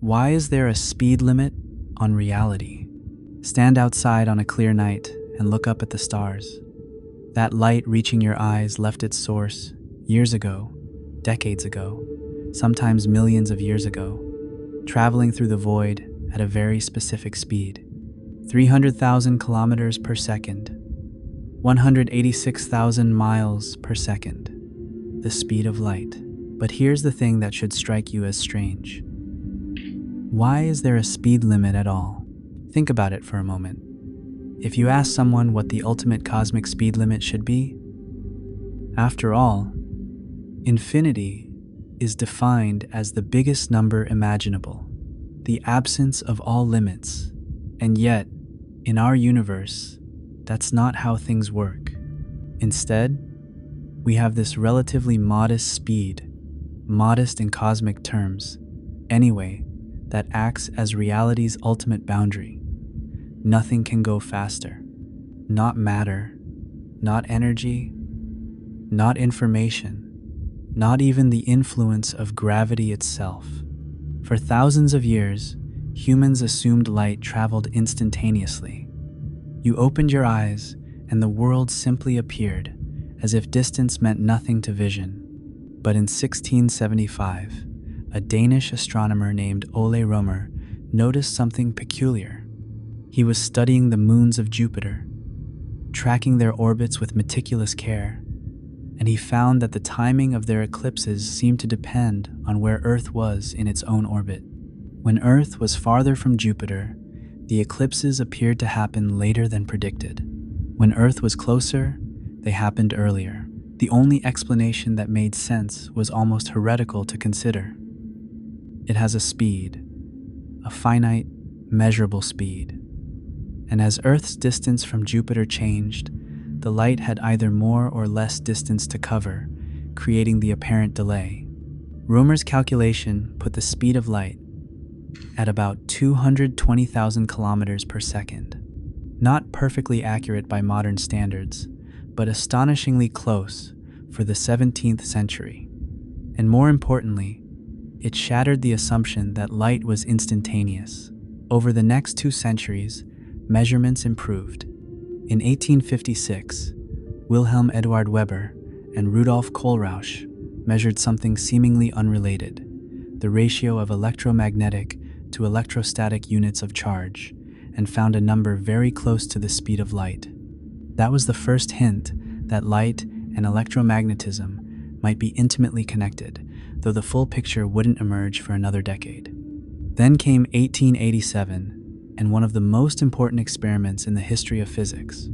Why is there a speed limit on reality? Stand outside on a clear night and look up at the stars. That light reaching your eyes left its source years ago, decades ago, sometimes millions of years ago, traveling through the void at a very specific speed. 300,000 kilometers per second, 186,000 miles per second, the speed of light. But here's the thing that should strike you as strange. Why is there a speed limit at all? Think about it for a moment. If you ask someone what the ultimate cosmic speed limit should be, after all, infinity is defined as the biggest number imaginable, the absence of all limits. And yet, in our universe, that's not how things work. Instead, we have this relatively modest speed, modest in cosmic terms, anyway, that acts as reality's ultimate boundary. Nothing can go faster. Not matter, not energy, not information, not even the influence of gravity itself. For thousands of years, humans assumed light traveled instantaneously. You opened your eyes, and the world simply appeared, as if distance meant nothing to vision. But in 1675, a Danish astronomer named Ole Romer noticed something peculiar. He was studying the moons of Jupiter, tracking their orbits with meticulous care, and he found that the timing of their eclipses seemed to depend on where Earth was in its own orbit. When Earth was farther from Jupiter, the eclipses appeared to happen later than predicted. When Earth was closer, they happened earlier. The only explanation that made sense was almost heretical to consider. It has a speed, a finite, measurable speed. And as Earth's distance from Jupiter changed, the light had either more or less distance to cover, creating the apparent delay. Romer's calculation put the speed of light at about 220,000 kilometers per second. Not perfectly accurate by modern standards, but astonishingly close for the 17th century. And more importantly, it shattered the assumption that light was instantaneous. Over the next 2 centuries, measurements improved. In 1856, Wilhelm Eduard Weber and Rudolf Kohlrausch measured something seemingly unrelated, the ratio of electromagnetic to electrostatic units of charge, and found a number very close to the speed of light. That was the first hint that light and electromagnetism might be intimately connected, though the full picture wouldn't emerge for another decade. Then came 1887, and one of the most important experiments in the history of physics.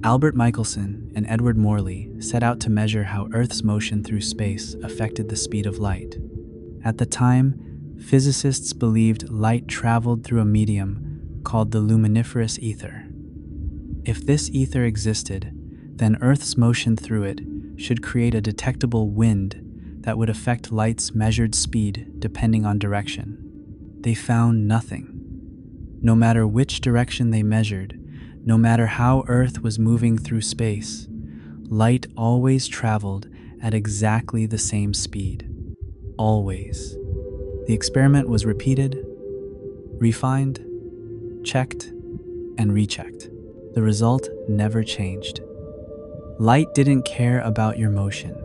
Albert Michelson and Edward Morley set out to measure how Earth's motion through space affected the speed of light. At the time, physicists believed light traveled through a medium called the luminiferous ether. If this ether existed, then Earth's motion through it should create a detectable wind that would affect light's measured speed depending on direction. They found nothing. No matter which direction they measured, no matter how Earth was moving through space, light always traveled at exactly the same speed. Always. The experiment was repeated, refined, checked, and rechecked. The result never changed. Light didn't care about your motion.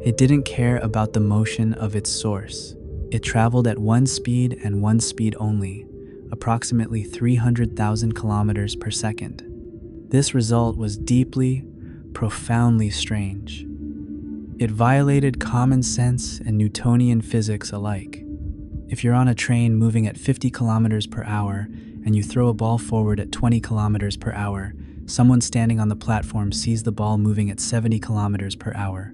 It didn't care about the motion of its source. It traveled at one speed and one speed only, approximately 300,000 kilometers per second. This result was deeply, profoundly strange. It violated common sense and Newtonian physics alike. If you're on a train moving at 50 kilometers per hour and you throw a ball forward at 20 kilometers per hour, someone standing on the platform sees the ball moving at 70 kilometers per hour.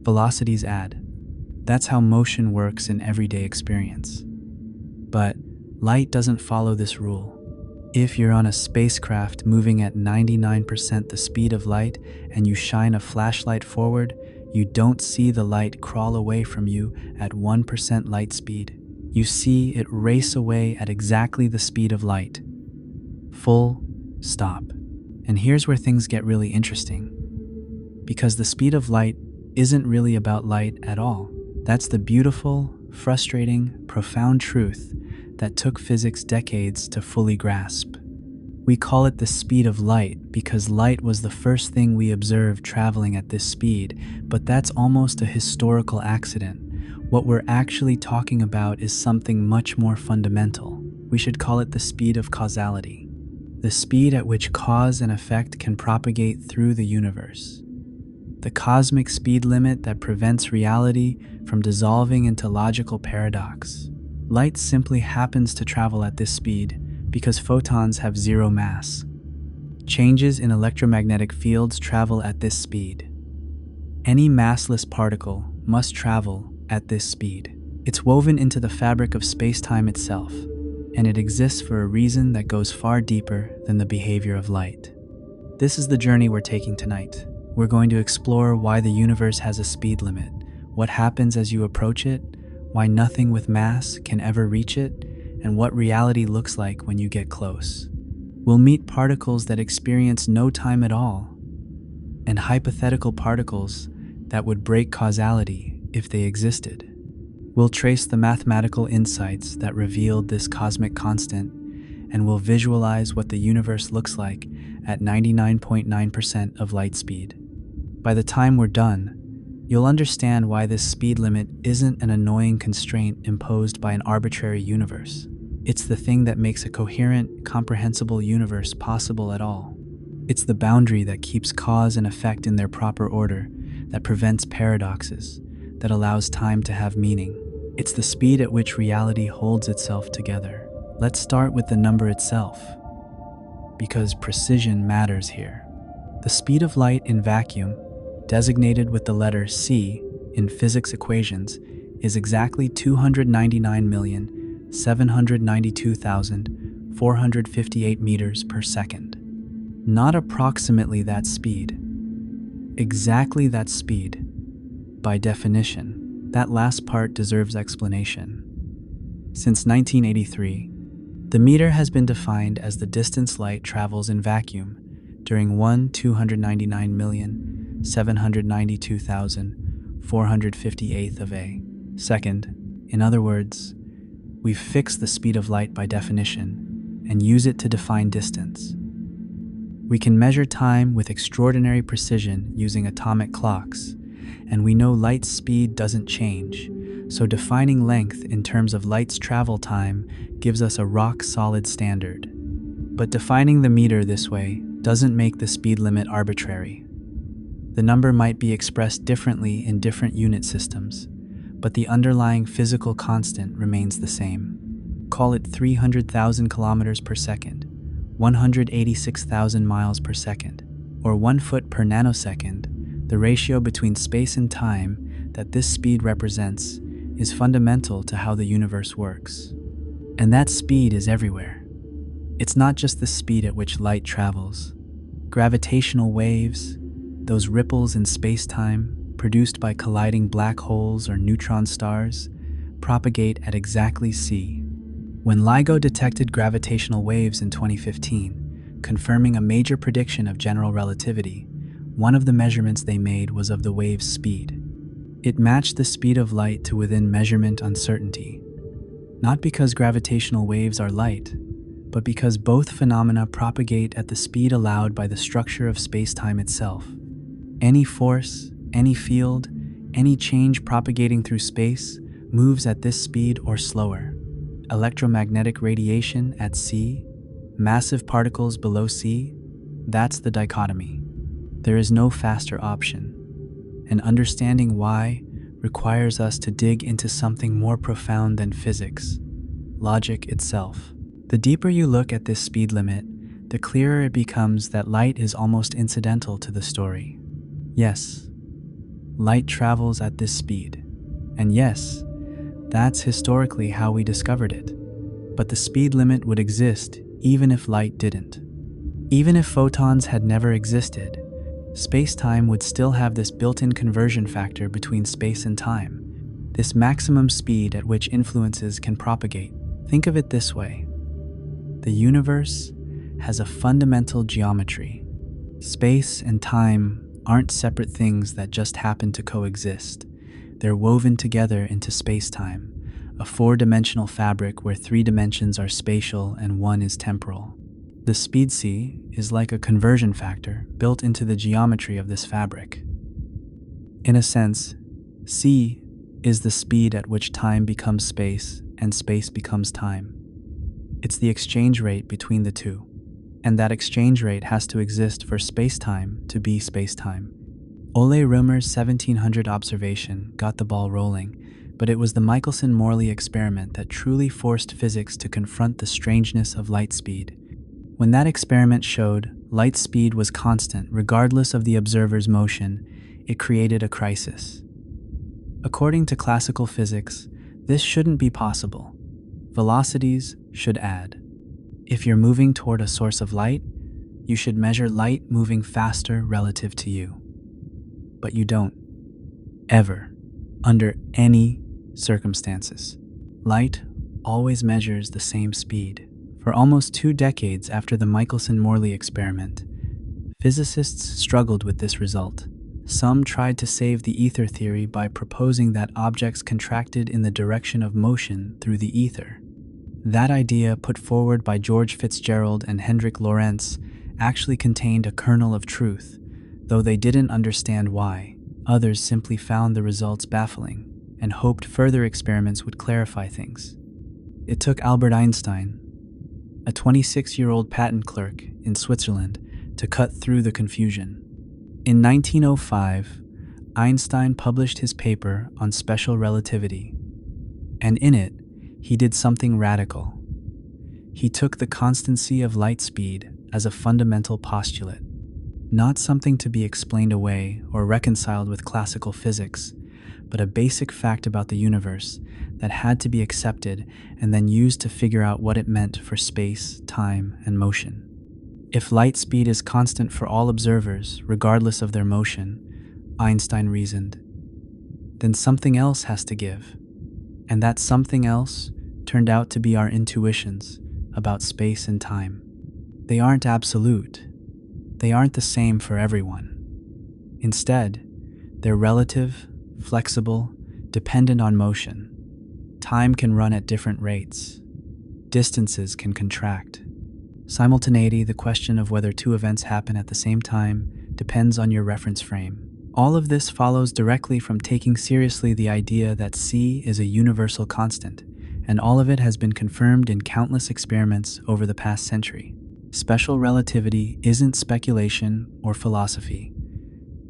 Velocities add. That's how motion works in everyday experience. But light doesn't follow this rule. If you're on a spacecraft moving at 99% the speed of light and you shine a flashlight forward, you don't see the light crawl away from you at 1% light speed. You see it race away at exactly the speed of light. Full stop. And here's where things get really interesting. Because the speed of light isn't really about light at all. That's the beautiful, frustrating, profound truth that took physics decades to fully grasp. We call it the speed of light because light was the first thing we observed traveling at this speed, but that's almost a historical accident. What we're actually talking about is something much more fundamental. We should call it the speed of causality, the speed at which cause and effect can propagate through the universe. The cosmic speed limit that prevents reality from dissolving into logical paradox. Light simply happens to travel at this speed because photons have zero mass. Changes in electromagnetic fields travel at this speed. Any massless particle must travel at this speed. It's woven into the fabric of space-time itself, and it exists for a reason that goes far deeper than the behavior of light. This is the journey we're taking tonight. We're going to explore why the universe has a speed limit, what happens as you approach it, why nothing with mass can ever reach it, and what reality looks like when you get close. We'll meet particles that experience no time at all, and hypothetical particles that would break causality if they existed. We'll trace the mathematical insights that revealed this cosmic constant, and we'll visualize what the universe looks like at 99.9% of light speed. By the time we're done, you'll understand why this speed limit isn't an annoying constraint imposed by an arbitrary universe. It's the thing that makes a coherent, comprehensible universe possible at all. It's the boundary that keeps cause and effect in their proper order, that prevents paradoxes, that allows time to have meaning. It's the speed at which reality holds itself together. Let's start with the number itself, because precision matters here. The speed of light in vacuum, designated with the letter c in physics equations, is exactly 299,792,458 meters per second. Not approximately that speed, exactly that speed. By definition, that last part deserves explanation. Since 1983, the meter has been defined as the distance light travels in vacuum during 1/299,792,458th of a second. In other words, we've fixed the speed of light by definition and use it to define distance. We can measure time with extraordinary precision using atomic clocks, and we know light's speed doesn't change, so defining length in terms of light's travel time gives us a rock-solid standard. But defining the meter this way doesn't make the speed limit arbitrary. The number might be expressed differently in different unit systems, but the underlying physical constant remains the same. Call it 300,000 kilometers per second, 186,000 miles per second, or 1 foot per nanosecond. The ratio between space and time that this speed represents is fundamental to how the universe works. And that speed is everywhere. It's not just the speed at which light travels. Gravitational waves, those ripples in space-time produced by colliding black holes or neutron stars, propagate at exactly c. When LIGO detected gravitational waves in 2015, confirming a major prediction of general relativity, one of the measurements they made was of the wave's speed. It matched the speed of light to within measurement uncertainty, not because gravitational waves are light, but because both phenomena propagate at the speed allowed by the structure of space-time itself. Any force, any field, any change propagating through space moves at this speed or slower. Electromagnetic radiation at c, massive particles below c, that's the dichotomy. There is no faster option, and understanding why requires us to dig into something more profound than physics, logic itself. The deeper you look at this speed limit, the clearer it becomes that light is almost incidental to the story. Yes, light travels at this speed, and yes, that's historically how we discovered it. But the speed limit would exist even if light didn't. Even if photons had never existed, space-time would still have this built-in conversion factor between space and time, this maximum speed at which influences can propagate. Think of it this way. The universe has a fundamental geometry. Space and time aren't separate things that just happen to coexist. They're woven together into space-time, a four-dimensional fabric where three dimensions are spatial and one is temporal. The speed c is like a conversion factor built into the geometry of this fabric. In a sense, c is the speed at which time becomes space and space becomes time. It's the exchange rate between the two, and that exchange rate has to exist for space-time to be space-time. Ole Römer's 1700 observation got the ball rolling, but it was the Michelson-Morley experiment that truly forced physics to confront the strangeness of light speed. When that experiment showed light speed was constant regardless of the observer's motion, it created a crisis. According to classical physics, this shouldn't be possible. Velocities should add. If you're moving toward a source of light, you should measure light moving faster relative to you. But you don't. Ever. Under any circumstances. Light always measures the same speed. For almost 2 decades after the Michelson-Morley experiment, physicists struggled with this result. Some tried to save the ether theory by proposing that objects contracted in the direction of motion through the ether. That idea, put forward by George Fitzgerald and Hendrik Lorentz, actually contained a kernel of truth, though they didn't understand why. Others simply found the results baffling and hoped further experiments would clarify things. It took Albert Einstein, a 26-year-old patent clerk in Switzerland, to cut through the confusion. In 1905, Einstein published his paper on special relativity, and in it, he did something radical. He took the constancy of light speed as a fundamental postulate, not something to be explained away or reconciled with classical physics, but a basic fact about the universe that had to be accepted and then used to figure out what it meant for space, time, and motion. If light speed is constant for all observers, regardless of their motion, Einstein reasoned, then something else has to give. And that something else turned out to be our intuitions about space and time. They aren't absolute. They aren't the same for everyone. Instead, they're relative, flexible, dependent on motion. Time can run at different rates. Distances can contract. Simultaneity, the question of whether two events happen at the same time, depends on your reference frame. All of this follows directly from taking seriously the idea that c is a universal constant, and all of it has been confirmed in countless experiments over the past century. Special relativity isn't speculation or philosophy.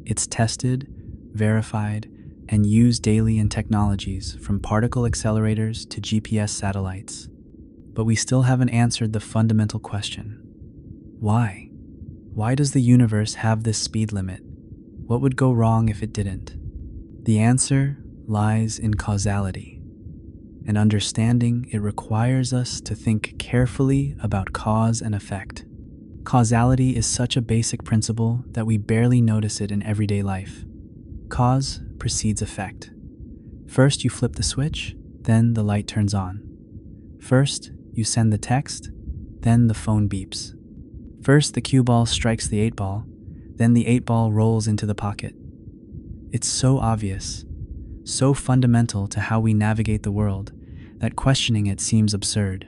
It's tested, verified, and used daily in technologies from particle accelerators to GPS satellites. But we still haven't answered the fundamental question. Why? Why does the universe have this speed limit? What would go wrong if it didn't? The answer lies in causality. And understanding it requires us to think carefully about cause and effect. Causality is such a basic principle that we barely notice it in everyday life. Cause precedes effect. First you flip the switch, then the light turns on. First you send the text, then the phone beeps. First the cue ball strikes the 8-ball, then the 8-ball rolls into the pocket. It's so obvious, so fundamental to how we navigate the world, that questioning it seems absurd.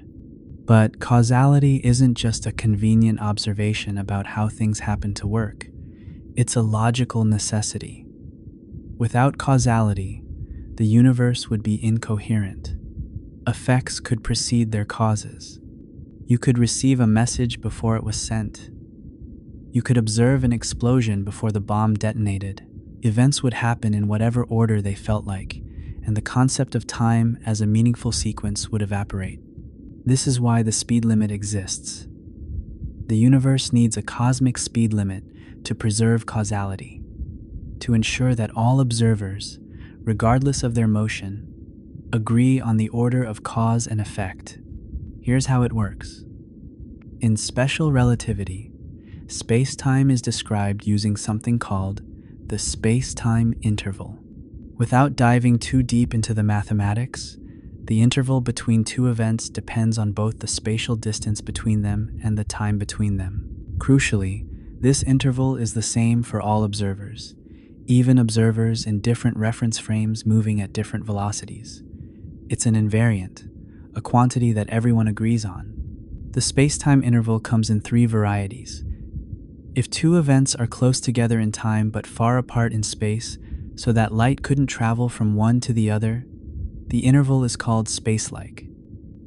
But causality isn't just a convenient observation about how things happen to work. It's a logical necessity. Without causality, the universe would be incoherent. Effects could precede their causes. You could receive a message before it was sent. You could observe an explosion before the bomb detonated. Events would happen in whatever order they felt like, and the concept of time as a meaningful sequence would evaporate. This is why the speed limit exists. The universe needs a cosmic speed limit to preserve causality, to ensure that all observers, regardless of their motion, agree on the order of cause and effect. Here's how it works. In special relativity, space-time is described using something called the space-time interval. Without diving too deep into the mathematics, the interval between two events depends on both the spatial distance between them and the time between them. Crucially, this interval is the same for all observers, even observers in different reference frames moving at different velocities. It's an invariant, a quantity that everyone agrees on. The space-time interval comes in three varieties. If two events are close together in time but far apart in space, so that light couldn't travel from one to the other, the interval is called spacelike.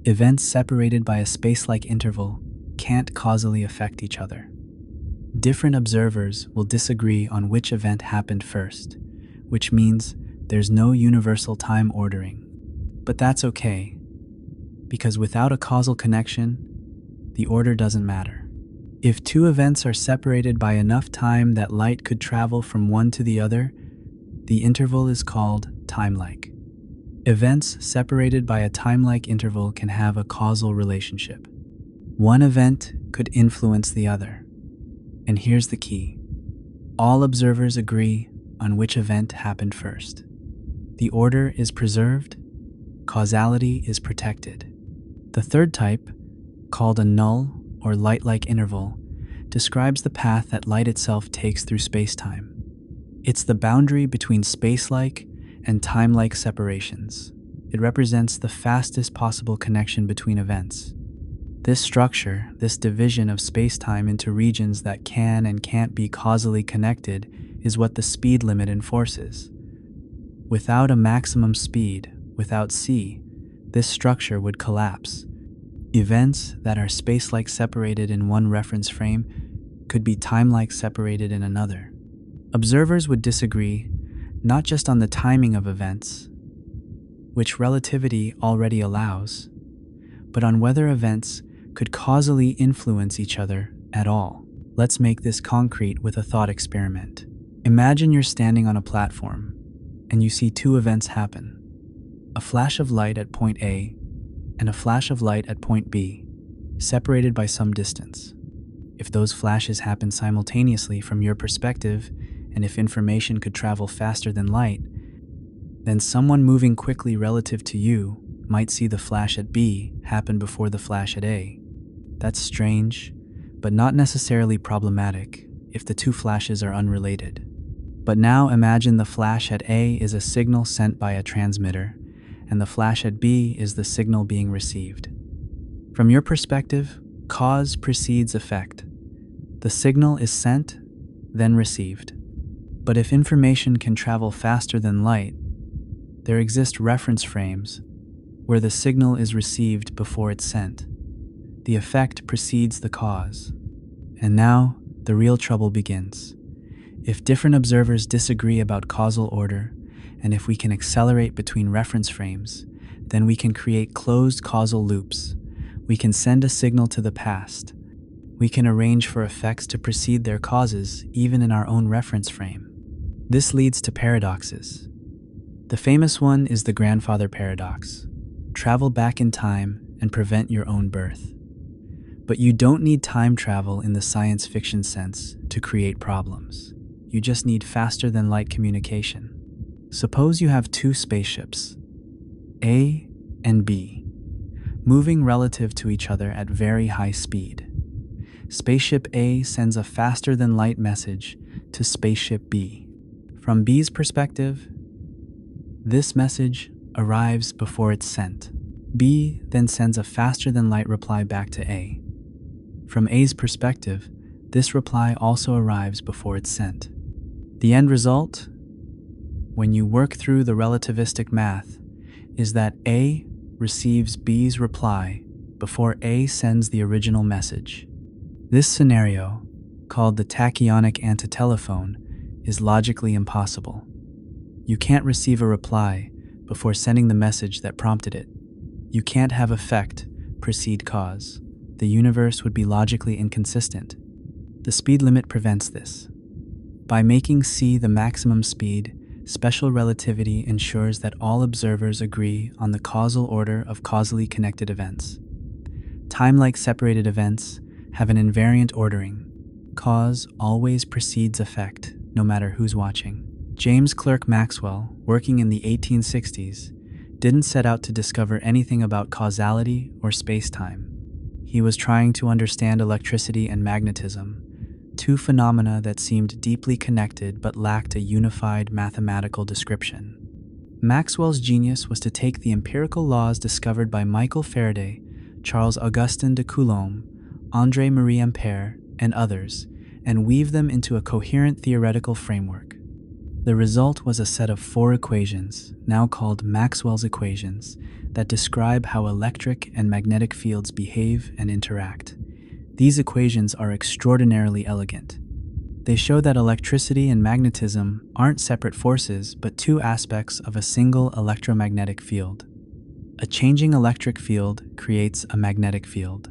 Events separated by a spacelike interval can't causally affect each other. Different observers will disagree on which event happened first, which means there's no universal time ordering. But that's okay, because without a causal connection, the order doesn't matter. If two events are separated by enough time that light could travel from one to the other, the interval is called timelike. Events separated by a timelike interval can have a causal relationship. One event could influence the other. And here's the key. All observers agree on which event happened first. The order is preserved, causality is protected. The third type, called a null or light-like interval, describes the path that light itself takes through space-time. It's the boundary between space-like and time-like separations. It represents the fastest possible connection between events. This structure, this division of space-time into regions that can and can't be causally connected, is what the speed limit enforces. Without a maximum speed, without c, this structure would collapse. Events that are space-like separated in one reference frame could be time-like separated in another. Observers would disagree not just on the timing of events, which relativity already allows, but on whether events could causally influence each other at all. Let's make this concrete with a thought experiment. Imagine you're standing on a platform and you see two events happen: a flash of light at point A and a flash of light at point B, separated by some distance. If those flashes happen simultaneously from your perspective, and if information could travel faster than light, then someone moving quickly relative to you might see the flash at B happen before the flash at A. That's strange, but not necessarily problematic if the two flashes are unrelated. But now imagine the flash at A is a signal sent by a transmitter, and the flash at B is the signal being received. From your perspective, cause precedes effect. The signal is sent, then received. But if information can travel faster than light, there exist reference frames where the signal is received before it's sent. The effect precedes the cause. And now, the real trouble begins. If different observers disagree about causal order, and if we can accelerate between reference frames, then we can create closed causal loops. We can send a signal to the past. We can arrange for effects to precede their causes, even in our own reference frame. This leads to paradoxes. The famous one is the grandfather paradox. Travel back in time and prevent your own birth. But you don't need time travel in the science fiction sense to create problems. You just need faster than light communication. Suppose you have two spaceships, A and B, moving relative to each other at very high speed. Spaceship A sends a faster than light message to spaceship B. From B's perspective, this message arrives before it's sent. B then sends a faster than light reply back to A. From A's perspective, this reply also arrives before it's sent. The end result, when you work through the relativistic math, is that A receives B's reply before A sends the original message. This scenario, called the tachyonic antitelephone, is logically impossible. You can't receive a reply before sending the message that prompted it. You can't have effect precede cause. The universe would be logically inconsistent. The speed limit prevents this. By making c the maximum speed, special relativity ensures that all observers agree on the causal order of causally connected events. Time-like separated events have an invariant ordering. Cause always precedes effect, no matter who's watching. James Clerk Maxwell, working in the 1860s, didn't set out to discover anything about causality or space-time. He was trying to understand electricity and magnetism, two phenomena that seemed deeply connected but lacked a unified mathematical description. Maxwell's genius was to take the empirical laws discovered by Michael Faraday, Charles Augustin de Coulomb, André-Marie Ampère, and others, and weave them into a coherent theoretical framework. The result was a set of 4 equations, now called Maxwell's equations, that describe how electric and magnetic fields behave and interact. These equations are extraordinarily elegant. They show that electricity and magnetism aren't separate forces, but 2 aspects of a single electromagnetic field. A changing electric field creates a magnetic field.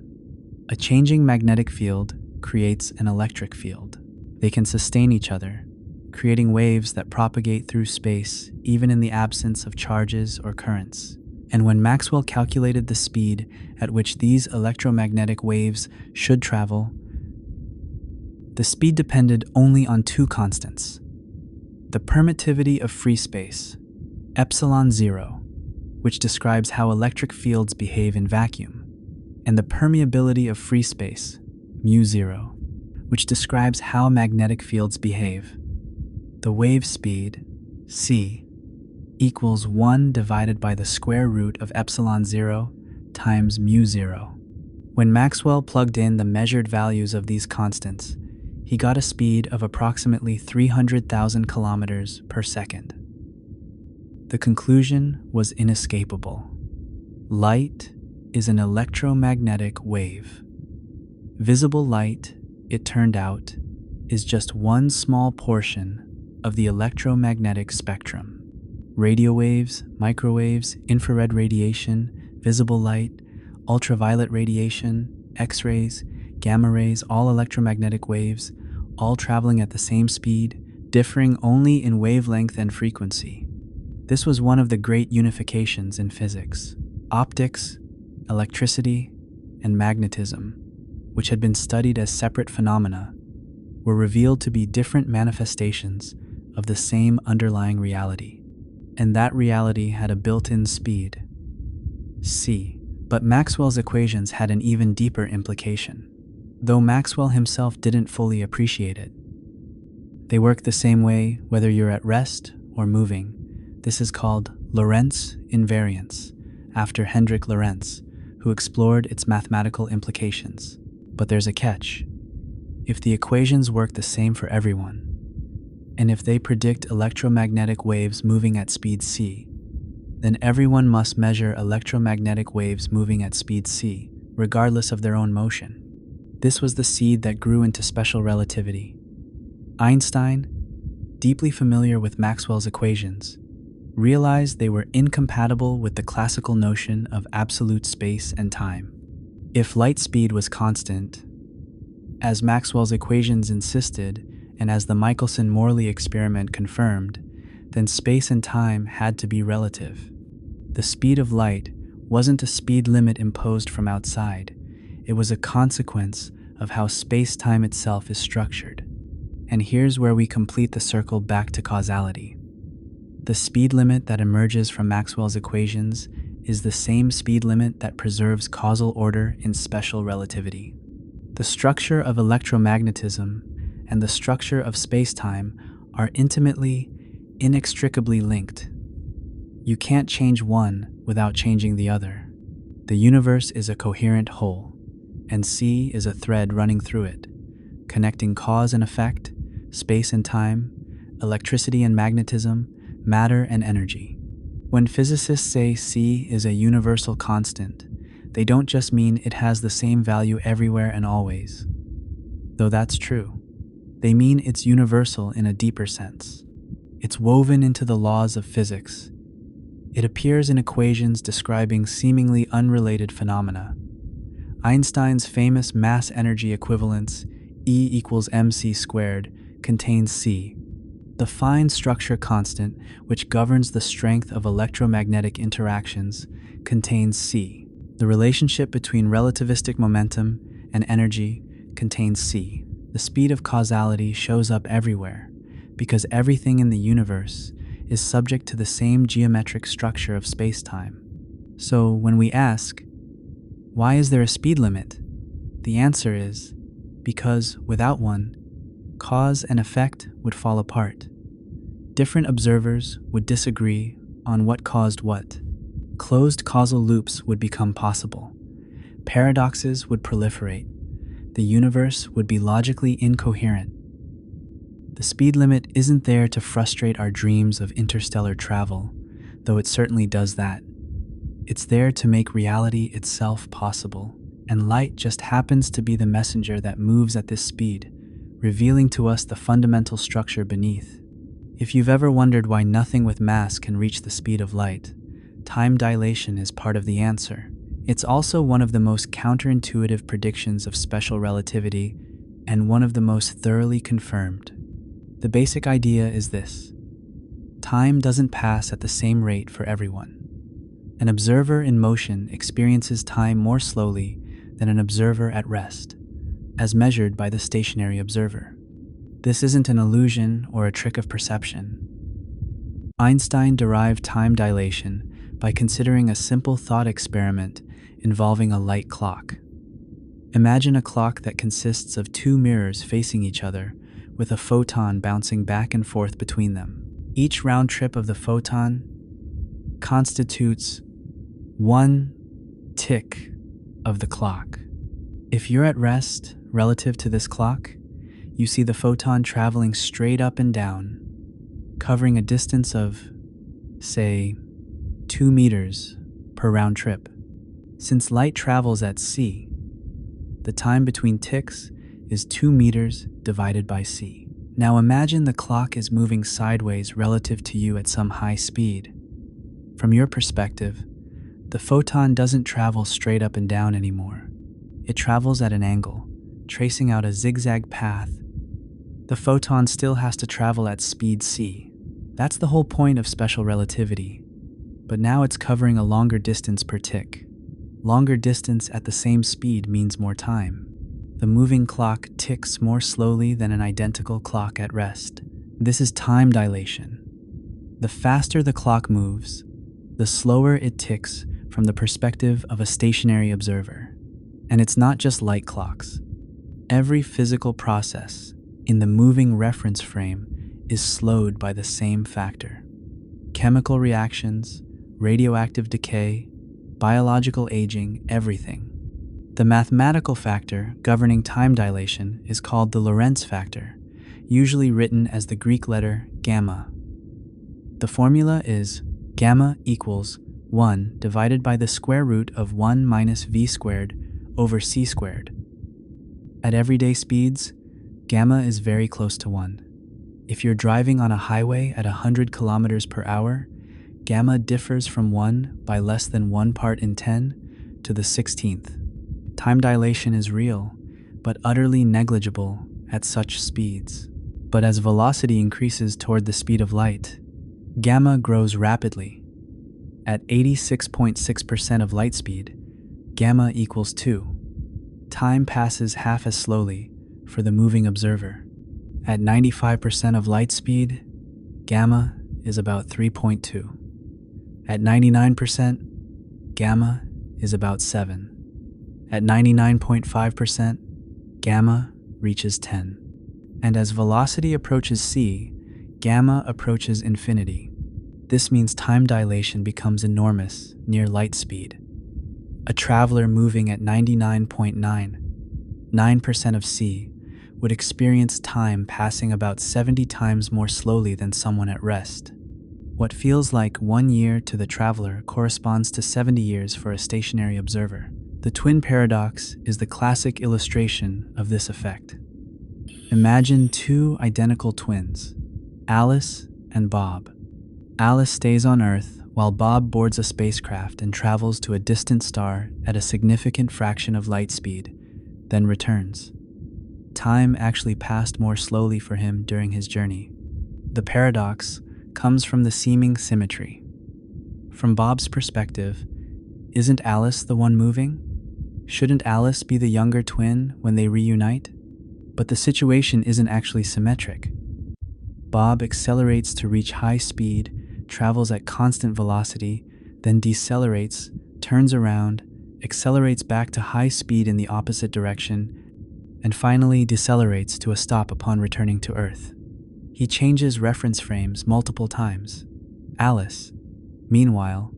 A changing magnetic field creates an electric field. They can sustain each other, creating waves that propagate through space even in the absence of charges or currents. And when Maxwell calculated the speed at which these electromagnetic waves should travel, the speed depended only on 2 constants: the permittivity of free space, epsilon 0, which describes how electric fields behave in vacuum, and the permeability of free space, mu 0, which describes how magnetic fields behave. The wave speed, c, equals 1 divided by the square root of epsilon 0 times mu 0. When Maxwell plugged in the measured values of these constants, he got a speed of approximately 300,000 kilometers per second. The conclusion was inescapable. Light is an electromagnetic wave. Visible light, it turned out, is just one small portion of the electromagnetic spectrum. Radio waves, microwaves, infrared radiation, visible light, ultraviolet radiation, X-rays, gamma rays, all electromagnetic waves, all traveling at the same speed, differing only in wavelength and frequency. This was one of the great unifications in physics. Optics, electricity, and magnetism, which had been studied as separate phenomena, were revealed to be different manifestations of the same underlying reality. And that reality had a built-in speed, c. But Maxwell's equations had an even deeper implication, though Maxwell himself didn't fully appreciate it. They work the same way whether you're at rest or moving. This is called Lorentz invariance, after Hendrik Lorentz, who explored its mathematical implications. But there's a catch. If the equations work the same for everyone, and if they predict electromagnetic waves moving at speed c, then everyone must measure electromagnetic waves moving at speed c, regardless of their own motion. This was the seed that grew into special relativity. Einstein, deeply familiar with Maxwell's equations, realized they were incompatible with the classical notion of absolute space and time. If light speed was constant, as Maxwell's equations insisted, and as the Michelson-Morley experiment confirmed, then space and time had to be relative. The speed of light wasn't a speed limit imposed from outside. It was a consequence of how space-time itself is structured. And here's where we complete the circle back to causality. The speed limit that emerges from Maxwell's equations is the same speed limit that preserves causal order in special relativity. The structure of electromagnetism and the structure of space-time are intimately, inextricably linked. You can't change one without changing the other. The universe is a coherent whole, and C is a thread running through it, connecting cause and effect, space and time, electricity and magnetism, matter and energy. When physicists say C is a universal constant, they don't just mean it has the same value everywhere and always. Though that's true, they mean it's universal in a deeper sense. It's woven into the laws of physics. It appears in equations describing seemingly unrelated phenomena. Einstein's famous mass-energy equivalence, E equals mc squared, contains C, the fine structure constant which governs the strength of electromagnetic interactions, contains C. The relationship between relativistic momentum and energy contains C. The speed of causality shows up everywhere, because everything in the universe is subject to the same geometric structure of space-time. So when we ask, why is there a speed limit? The answer is, because without one, cause and effect would fall apart. Different observers would disagree on what caused what. Closed causal loops would become possible. Paradoxes would proliferate. The universe would be logically incoherent. The speed limit isn't there to frustrate our dreams of interstellar travel, though it certainly does that. It's there to make reality itself possible, and light just happens to be the messenger that moves at this speed, revealing to us the fundamental structure beneath. If you've ever wondered why nothing with mass can reach the speed of light, time dilation is part of the answer. It's also one of the most counterintuitive predictions of special relativity and one of the most thoroughly confirmed. The basic idea is this: time doesn't pass at the same rate for everyone. An observer in motion experiences time more slowly than an observer at rest, as measured by the stationary observer. This isn't an illusion or a trick of perception. Einstein derived time dilation by considering a simple thought experiment involving a light clock. Imagine a clock that consists of two mirrors facing each other, with a photon bouncing back and forth between them. Each round trip of the photon constitutes one tick of the clock. If you're at rest relative to this clock, you see the photon traveling straight up and down, covering a distance of, say, 2 meters per round trip. Since light travels at c, the time between ticks is 2 meters divided by c. Now imagine the clock is moving sideways relative to you at some high speed. From your perspective, the photon doesn't travel straight up and down anymore. It travels at an angle, tracing out a zigzag path. The photon still has to travel at speed c. That's the whole point of special relativity. But now it's covering a longer distance per tick. Longer distance at the same speed means more time. The moving clock ticks more slowly than an identical clock at rest. This is time dilation. The faster the clock moves, the slower it ticks from the perspective of a stationary observer. And it's not just light clocks. Every physical process in the moving reference frame is slowed by the same factor. Chemical reactions, radioactive decay, biological aging, everything. The mathematical factor governing time dilation is called the Lorentz factor, usually written as the Greek letter gamma. The formula is gamma equals 1 divided by the square root of 1 minus v squared over c squared. At everyday speeds, gamma is very close to 1. If you're driving on a highway at 100 kilometers per hour, gamma differs from 1 by less than 1 part in 10 to the 16th. Time dilation is real, but utterly negligible at such speeds. But as velocity increases toward the speed of light, gamma grows rapidly. At 86.6% of light speed, gamma equals 2. Time passes half as slowly for the moving observer. At 95% of light speed, gamma is about 3.2. At 99%, gamma is about 7. At 99.5%, gamma reaches 10. And as velocity approaches c, gamma approaches infinity. This means time dilation becomes enormous near light speed. A traveler moving at 99.99% of c would experience time passing about 70 times more slowly than someone at rest. What feels like 1 year to the traveler corresponds to 70 years for a stationary observer. The twin paradox is the classic illustration of this effect. Imagine two identical twins, Alice and Bob. Alice stays on Earth while Bob boards a spacecraft and travels to a distant star at a significant fraction of light speed, then returns. Time actually passed more slowly for him during his journey. The paradox comes from the seeming symmetry. From Bob's perspective, isn't Alice the one moving? Shouldn't Alice be the younger twin when they reunite? But the situation isn't actually symmetric. Bob accelerates to reach high speed, travels at constant velocity, then decelerates, turns around, accelerates back to high speed in the opposite direction, and finally decelerates to a stop upon returning to Earth. He changes reference frames multiple times. Alice, meanwhile,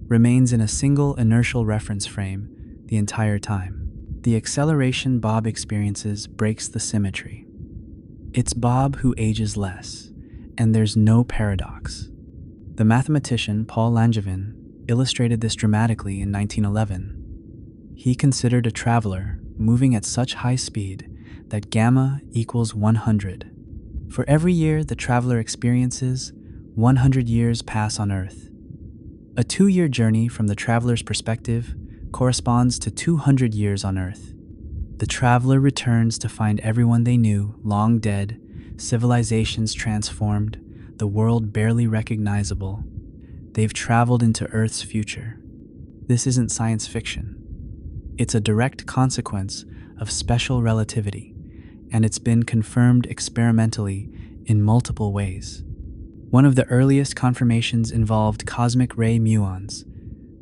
remains in a single inertial reference frame the entire time. The acceleration Bob experiences breaks the symmetry. It's Bob who ages less, and there's no paradox. The mathematician Paul Langevin illustrated this dramatically in 1911. He considered a traveler moving at such high speed that gamma equals 100. For every year the traveler experiences, 100 years pass on Earth. A 2-year journey from the traveler's perspective corresponds to 200 years on Earth. The traveler returns to find everyone they knew long dead, civilizations transformed, the world barely recognizable. They've traveled into Earth's future. This isn't science fiction. It's a direct consequence of special relativity, and it's been confirmed experimentally in multiple ways. One of the earliest confirmations involved cosmic ray muons.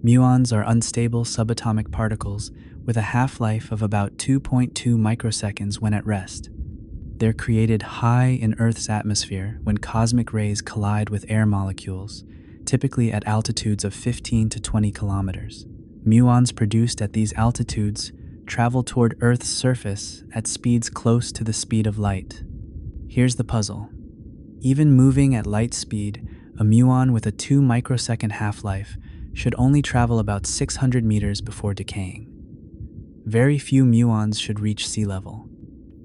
Muons are unstable subatomic particles with a half-life of about 2.2 microseconds when at rest. They're created high in Earth's atmosphere when cosmic rays collide with air molecules, typically at altitudes of 15 to 20 kilometers. Muons produced at these altitudes travel toward Earth's surface at speeds close to the speed of light. Here's the puzzle. Even moving at light speed, a muon with a 2 microsecond half-life should only travel about 600 meters before decaying. Very few muons should reach sea level.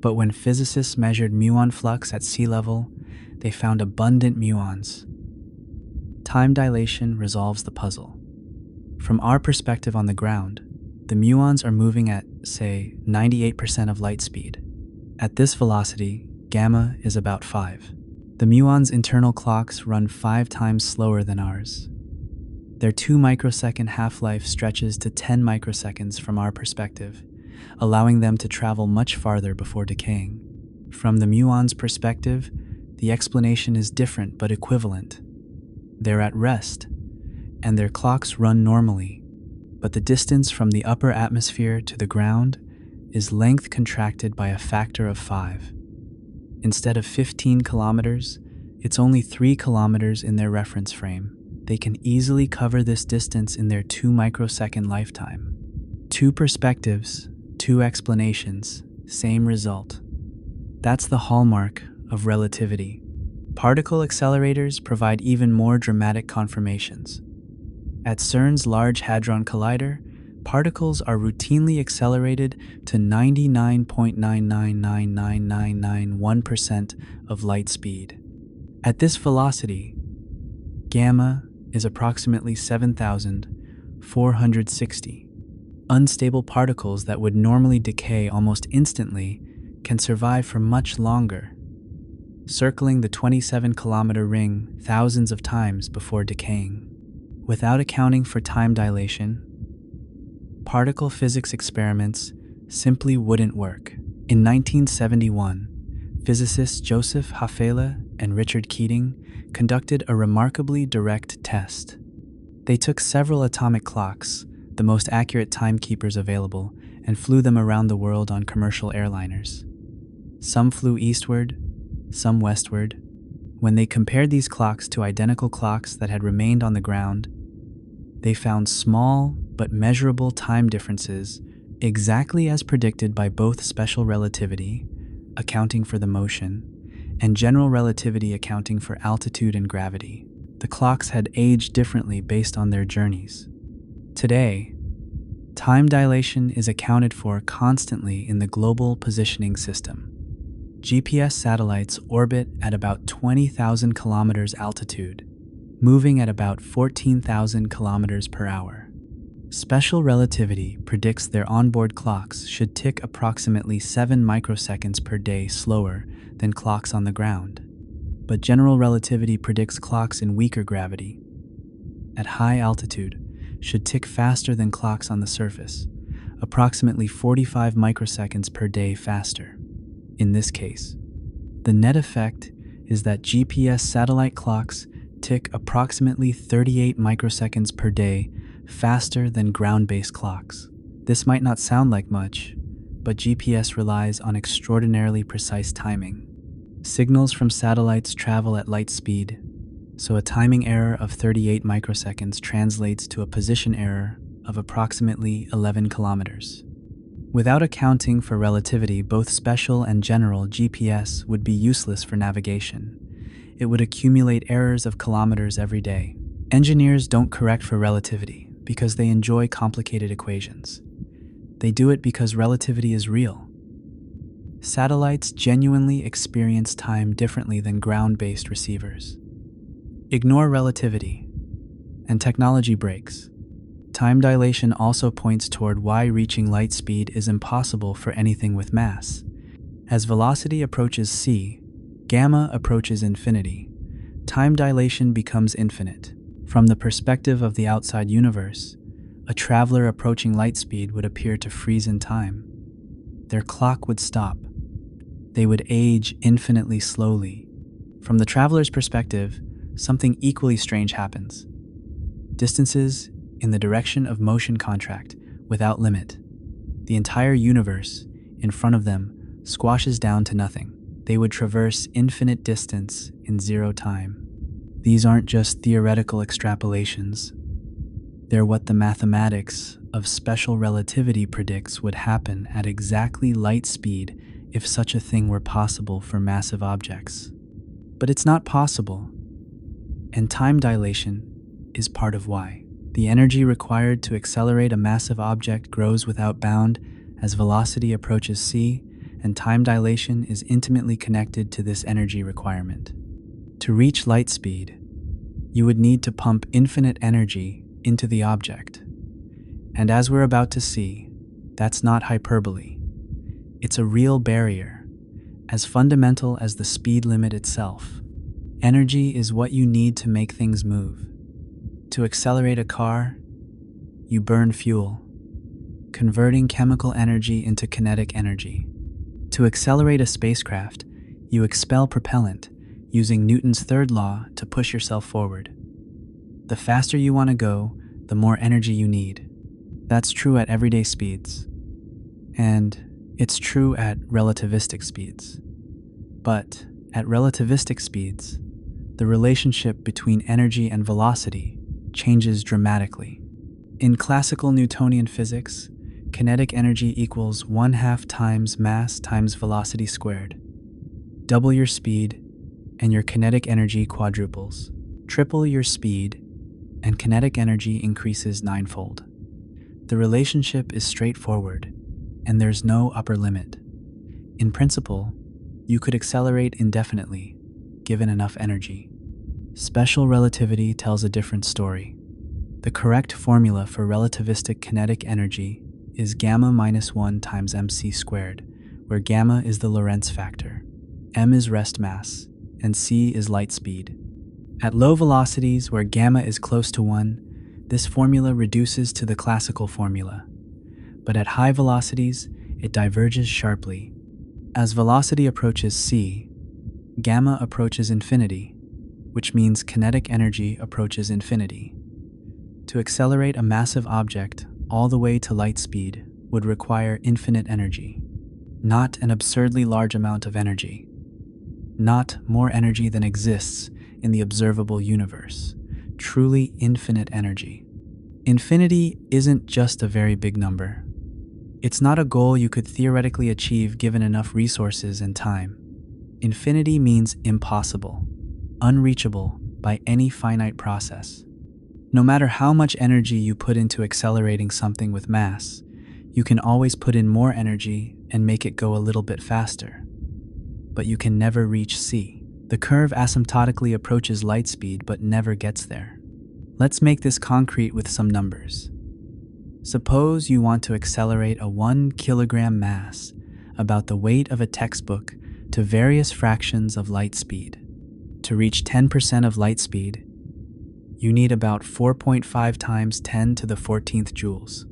But when physicists measured muon flux at sea level, they found abundant muons. Time dilation resolves the puzzle. From our perspective on the ground, the muons are moving at, say, 98% of light speed. At this velocity, gamma is about 5. The muons' internal clocks run 5 times slower than ours. Their 2 microsecond half-life stretches to 10 microseconds from our perspective, allowing them to travel much farther before decaying. From the muons' perspective, the explanation is different but equivalent. They're at rest, and their clocks run normally, but the distance from the upper atmosphere to the ground is length contracted by a factor of 5. Instead of 15 kilometers, it's only 3 kilometers in their reference frame. They can easily cover this distance in their 2 microsecond lifetime. 2 perspectives, 2 explanations, same result. That's the hallmark of relativity. Particle accelerators provide even more dramatic confirmations. At CERN's Large Hadron Collider, particles are routinely accelerated to 99.9999991% of light speed. At this velocity, gamma is approximately 7,460. Unstable particles that would normally decay almost instantly can survive for much longer, circling the 27-kilometer ring thousands of times before decaying. Without accounting for time dilation, particle physics experiments simply wouldn't work. In 1971, physicists Joseph Hafele and Richard Keating conducted a remarkably direct test. They took several atomic clocks, the most accurate timekeepers available, and flew them around the world on commercial airliners. Some flew eastward, some westward. When they compared these clocks to identical clocks that had remained on the ground, they found small but measurable time differences exactly as predicted by both special relativity, accounting for the motion, and general relativity accounting for altitude and gravity. The clocks had aged differently based on their journeys. Today, time dilation is accounted for constantly in the global positioning system. GPS satellites orbit at about 20,000 kilometers altitude, moving at about 14,000 kilometers per hour. Special relativity predicts their onboard clocks should tick approximately 7 microseconds per day slower than clocks on the ground. But general relativity predicts clocks in weaker gravity, at high altitude, should tick faster than clocks on the surface, approximately 45 microseconds per day faster. In this case, the net effect is that GPS satellite clocks tick approximately 38 microseconds per day faster than ground-based clocks. This might not sound like much, but GPS relies on extraordinarily precise timing. Signals from satellites travel at light speed, So a timing error of 38 microseconds translates to a position error of approximately 11 kilometers. Without accounting for relativity, both special and general GPS would be useless for navigation. It would accumulate errors of kilometers every day. Engineers don't correct for relativity because they enjoy complicated equations. They do it because relativity is real. Satellites genuinely experience time differently than ground-based receivers. Ignore relativity, and technology breaks. Time dilation also points toward why reaching light speed is impossible for anything with mass. As velocity approaches c, gamma approaches infinity. Time dilation becomes infinite. From the perspective of the outside universe, a traveler approaching light speed would appear to freeze in time. Their clock would stop. They would age infinitely slowly. From the traveler's perspective, something equally strange happens. Distances in the direction of motion contract without limit. The entire universe in front of them squashes down to nothing. They would traverse infinite distance in zero time. These aren't just theoretical extrapolations. They're what the mathematics of special relativity predicts would happen at exactly light speed if such a thing were possible for massive objects. But it's not possible, and time dilation is part of why. The energy required to accelerate a massive object grows without bound as velocity approaches c, and time dilation is intimately connected to this energy requirement. To reach light speed, you would need to pump infinite energy into the object. And as we're about to see, that's not hyperbole. It's a real barrier, as fundamental as the speed limit itself. Energy is what you need to make things move. To accelerate a car, you burn fuel, converting chemical energy into kinetic energy. To accelerate a spacecraft, you expel propellant, using Newton's third law to push yourself forward. The faster you want to go, the more energy you need. That's true at everyday speeds. And it's true at relativistic speeds. But at relativistic speeds, the relationship between energy and velocity changes dramatically. In classical Newtonian physics, kinetic energy equals 1/2 times mass times velocity squared. Double your speed, and your kinetic energy quadruples. Triple your speed, and kinetic energy increases 9-fold. The relationship is straightforward, and there's no upper limit. In principle, you could accelerate indefinitely, given enough energy. Special relativity tells a different story. The correct formula for relativistic kinetic energy is gamma minus 1 times mc squared, where gamma is the Lorentz factor, m is rest mass, and c is light speed. At low velocities, where gamma is close to 1, this formula reduces to the classical formula. But at high velocities, it diverges sharply. As velocity approaches c, gamma approaches infinity, which means kinetic energy approaches infinity. To accelerate a massive object all the way to light speed would require infinite energy, not an absurdly large amount of energy, not more energy than exists in the observable universe, truly infinite energy. Infinity isn't just a very big number. It's not a goal you could theoretically achieve given enough resources and time. Infinity means impossible, unreachable by any finite process. No matter how much energy you put into accelerating something with mass, you can always put in more energy and make it go a little bit faster. But you can never reach c. The curve asymptotically approaches light speed but never gets there. Let's make this concrete with some numbers. Suppose you want to accelerate a 1 kilogram mass, about the weight of a textbook, to various fractions of light speed. To reach 10% of light speed, you need about 4.5 times 10 to the 14th joules.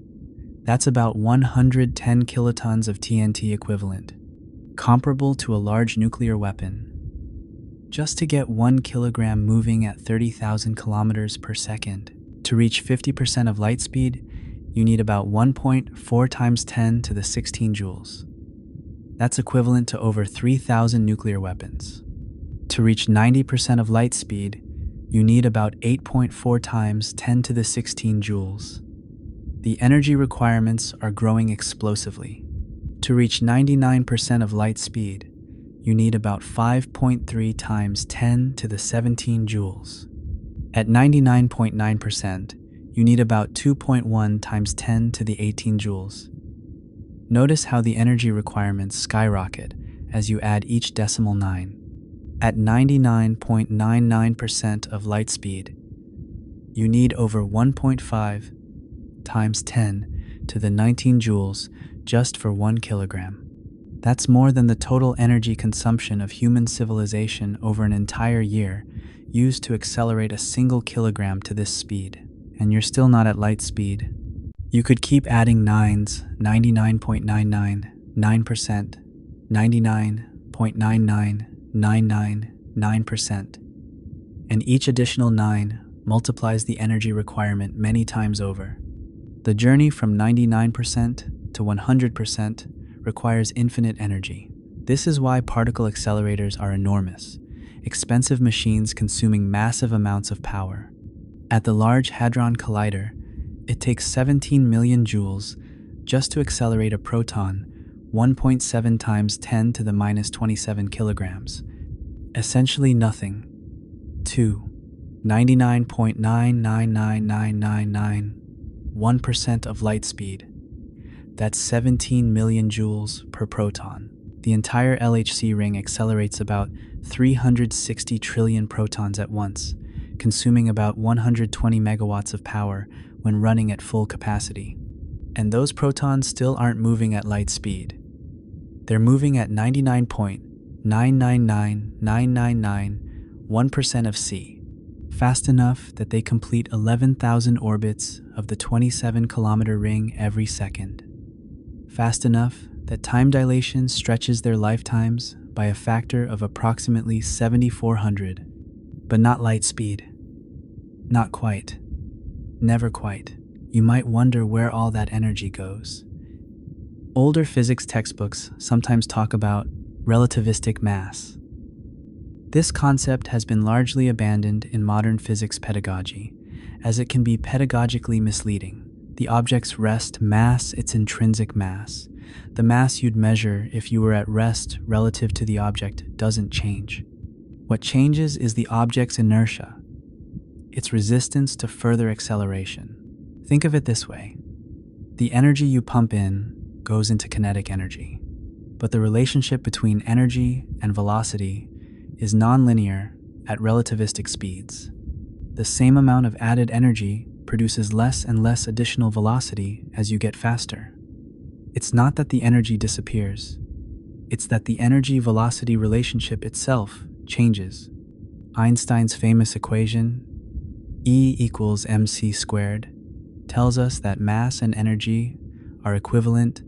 That's about 110 kilotons of TNT equivalent, comparable to a large nuclear weapon. Just to get 1 kilogram moving at 30,000 kilometers per second, to reach 50% of light speed, you need about 1.4 times 10 to the 16 joules. That's equivalent to over 3,000 nuclear weapons. To reach 90% of light speed, you need about 8.4 times 10 to the 16 joules. The energy requirements are growing explosively. To reach 99% of light speed, you need about 5.3 times 10 to the 17 joules. At 99.9%, you need about 2.1 times 10 to the 18 joules. Notice how the energy requirements skyrocket as you add each decimal 9. At 99.99% of light speed, you need over 1.5 times 10 to the 19 joules just for 1 kilogram. That's more than the total energy consumption of human civilization over an entire year used to accelerate a single kilogram to this speed. And you're still not at light speed. You could keep adding 9s, 99.99, 9%, 99.99999%, and each additional 9 multiplies the energy requirement many times over. The journey from 99% to 100% requires infinite energy. This is why particle accelerators are enormous, expensive machines consuming massive amounts of power. At the Large Hadron Collider, it takes 17 million joules just to accelerate a proton 1.7 times 10 to the minus 27 kilograms. Essentially nothing. 99.999999 of light speed. That's 17 million joules per proton. The entire LHC ring accelerates about 360 trillion protons at once, consuming about 120 megawatts of power when running at full capacity. And those protons still aren't moving at light speed. They're moving at 99.999999% of c, fast enough that they complete 11,000 orbits of the 27-kilometer ring every second. Fast enough that time dilation stretches their lifetimes by a factor of approximately 7,400, but not light speed. Not quite. Never quite. You might wonder where all that energy goes. Older physics textbooks sometimes talk about relativistic mass. This concept has been largely abandoned in modern physics pedagogy, as it can be pedagogically misleading. The object's rest mass its intrinsic mass. The mass you'd measure if you were at rest relative to the object doesn't change. What changes is the object's inertia, its resistance to further acceleration. Think of it this way. The energy you pump in goes into kinetic energy, but the relationship between energy and velocity is nonlinear at relativistic speeds. The same amount of added energy produces less and less additional velocity as you get faster. It's not that the energy disappears. It's that the energy-velocity relationship itself changes. Einstein's famous equation, E equals mc squared, tells us that mass and energy are equivalent,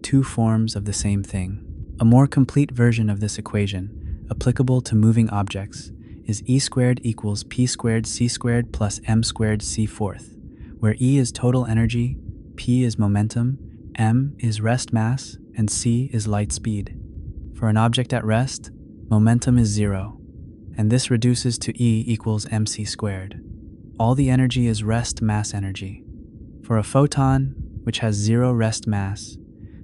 two forms of the same thing. A more complete version of this equation, applicable to moving objects, is E squared equals P squared C squared plus M squared C fourth, where E is total energy, P is momentum, M is rest mass, and C is light speed. For an object at rest, momentum is 0, and this reduces to E equals mc squared. All the energy is rest mass energy. For a photon, which has 0 rest mass,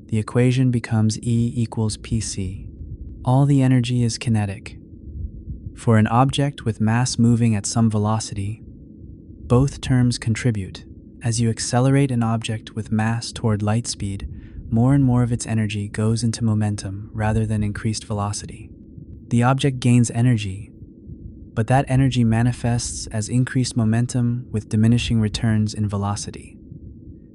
the equation becomes E equals pc. All the energy is kinetic. For an object with mass moving at some velocity, both terms contribute. As you accelerate an object with mass toward light speed, more and more of its energy goes into momentum rather than increased velocity. The object gains energy, but that energy manifests as increased momentum with diminishing returns in velocity.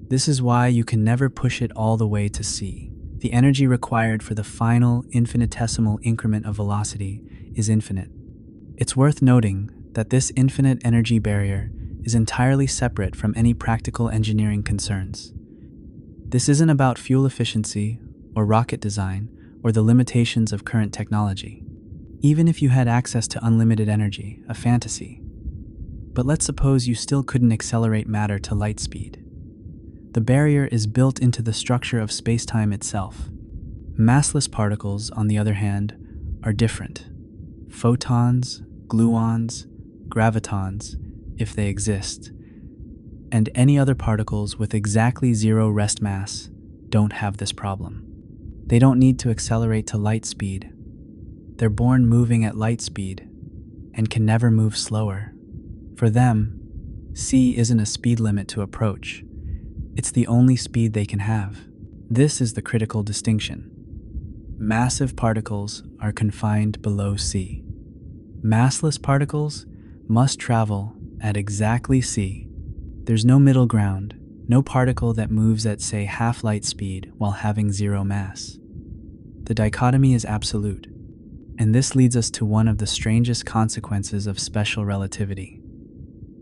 This is why you can never push it all the way to c. The energy required for the final infinitesimal increment of velocity is infinite. It's worth noting that this infinite energy barrier is entirely separate from any practical engineering concerns. This isn't about fuel efficiency or rocket design or the limitations of current technology. Even if you had access to unlimited energy, a fantasy. But let's suppose you still couldn't accelerate matter to light speed. The barrier is built into the structure of space-time itself. Massless particles, on the other hand, are different. Photons, gluons, gravitons, if they exist, and any other particles with exactly zero rest mass don't have this problem. They don't need to accelerate to light speed. They're born moving at light speed and can never move slower. For them, c isn't a speed limit to approach. It's the only speed they can have. This is the critical distinction. Massive particles are confined below c. Massless particles must travel at exactly c. There's no middle ground, no particle that moves at, say, half light speed while having zero mass. The dichotomy is absolute, and this leads us to one of the strangest consequences of special relativity.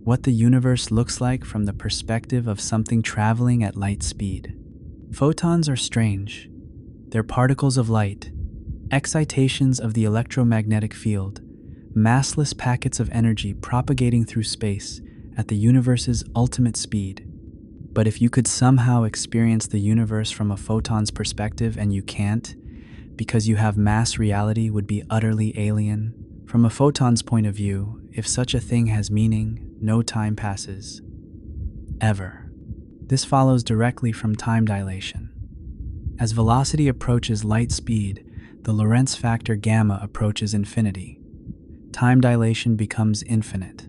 What the universe looks like from the perspective of something traveling at light speed. Photons are strange. They're particles of light, excitations of the electromagnetic field, massless packets of energy propagating through space at the universe's ultimate speed. But if you could somehow experience the universe from a photon's perspective and you can't, because you have mass, reality would be utterly alien. From a photon's point of view, if such a thing has meaning, no time passes. Ever. This follows directly from time dilation. As velocity approaches light speed, the Lorentz factor gamma approaches infinity. Time dilation becomes infinite.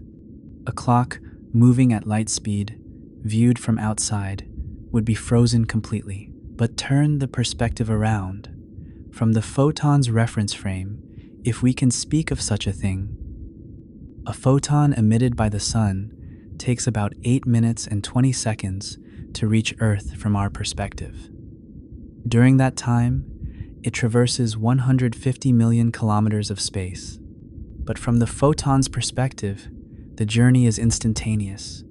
A clock moving at light speed, viewed from outside, would be frozen completely. But turn the perspective around. From the photon's reference frame, if we can speak of such a thing, a photon emitted by the sun takes about 8 minutes and 20 seconds to reach Earth from our perspective. During that time, it traverses 150 million kilometers of space. But from the photon's perspective, the journey is instantaneous.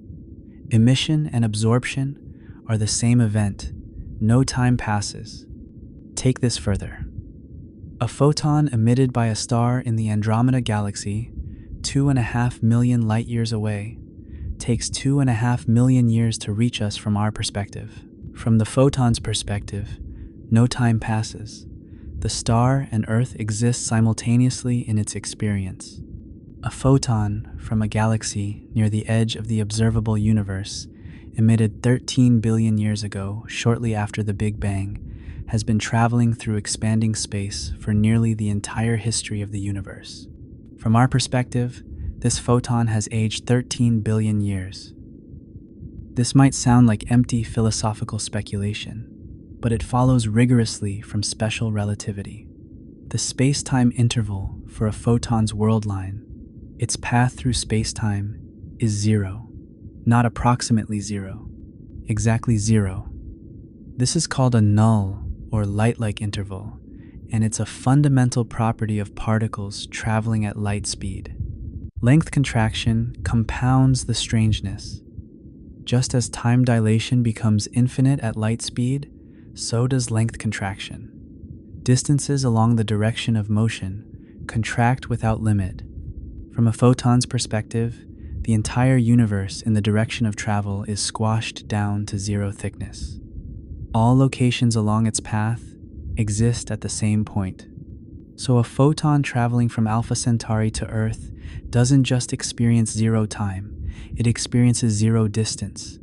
Emission and absorption are the same event. No time passes. Take this further. A photon emitted by a star in the Andromeda galaxy, 2.5 million light-years away, takes 2.5 million years to reach us from our perspective. From the photon's perspective, no time passes. The star and Earth exist simultaneously in its experience. A photon from a galaxy near the edge of the observable universe, emitted 13 billion years ago, shortly after the Big Bang, has been traveling through expanding space for nearly the entire history of the universe. From our perspective, this photon has aged 13 billion years. This might sound like empty philosophical speculation, but it follows rigorously from special relativity. The space-time interval for a photon's world line, its path through space-time, is zero. Not approximately zero, exactly zero. This is called a null or light-like interval, and it's a fundamental property of particles traveling at light speed. Length contraction compounds the strangeness. Just as time dilation becomes infinite at light speed, so does length contraction. Distances along the direction of motion contract without limit. From a photon's perspective, the entire universe in the direction of travel is squashed down to zero thickness. All locations along its path exist at the same point. So a photon traveling from Alpha Centauri to Earth doesn't just experience zero time, it experiences zero distance.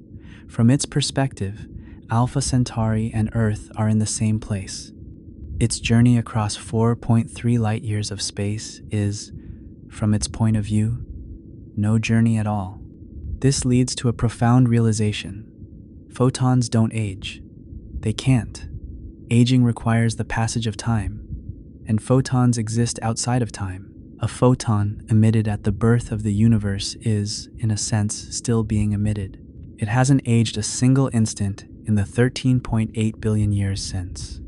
From its perspective, Alpha Centauri and Earth are in the same place. Its journey across 4.3 light-years of space is, from its point of view, no journey at all. This leads to a profound realization. Photons don't age. They can't. Aging requires the passage of time, and photons exist outside of time. A photon emitted at the birth of the universe is, in a sense, still being emitted. It hasn't aged a single instant in the 13.8 billion years since.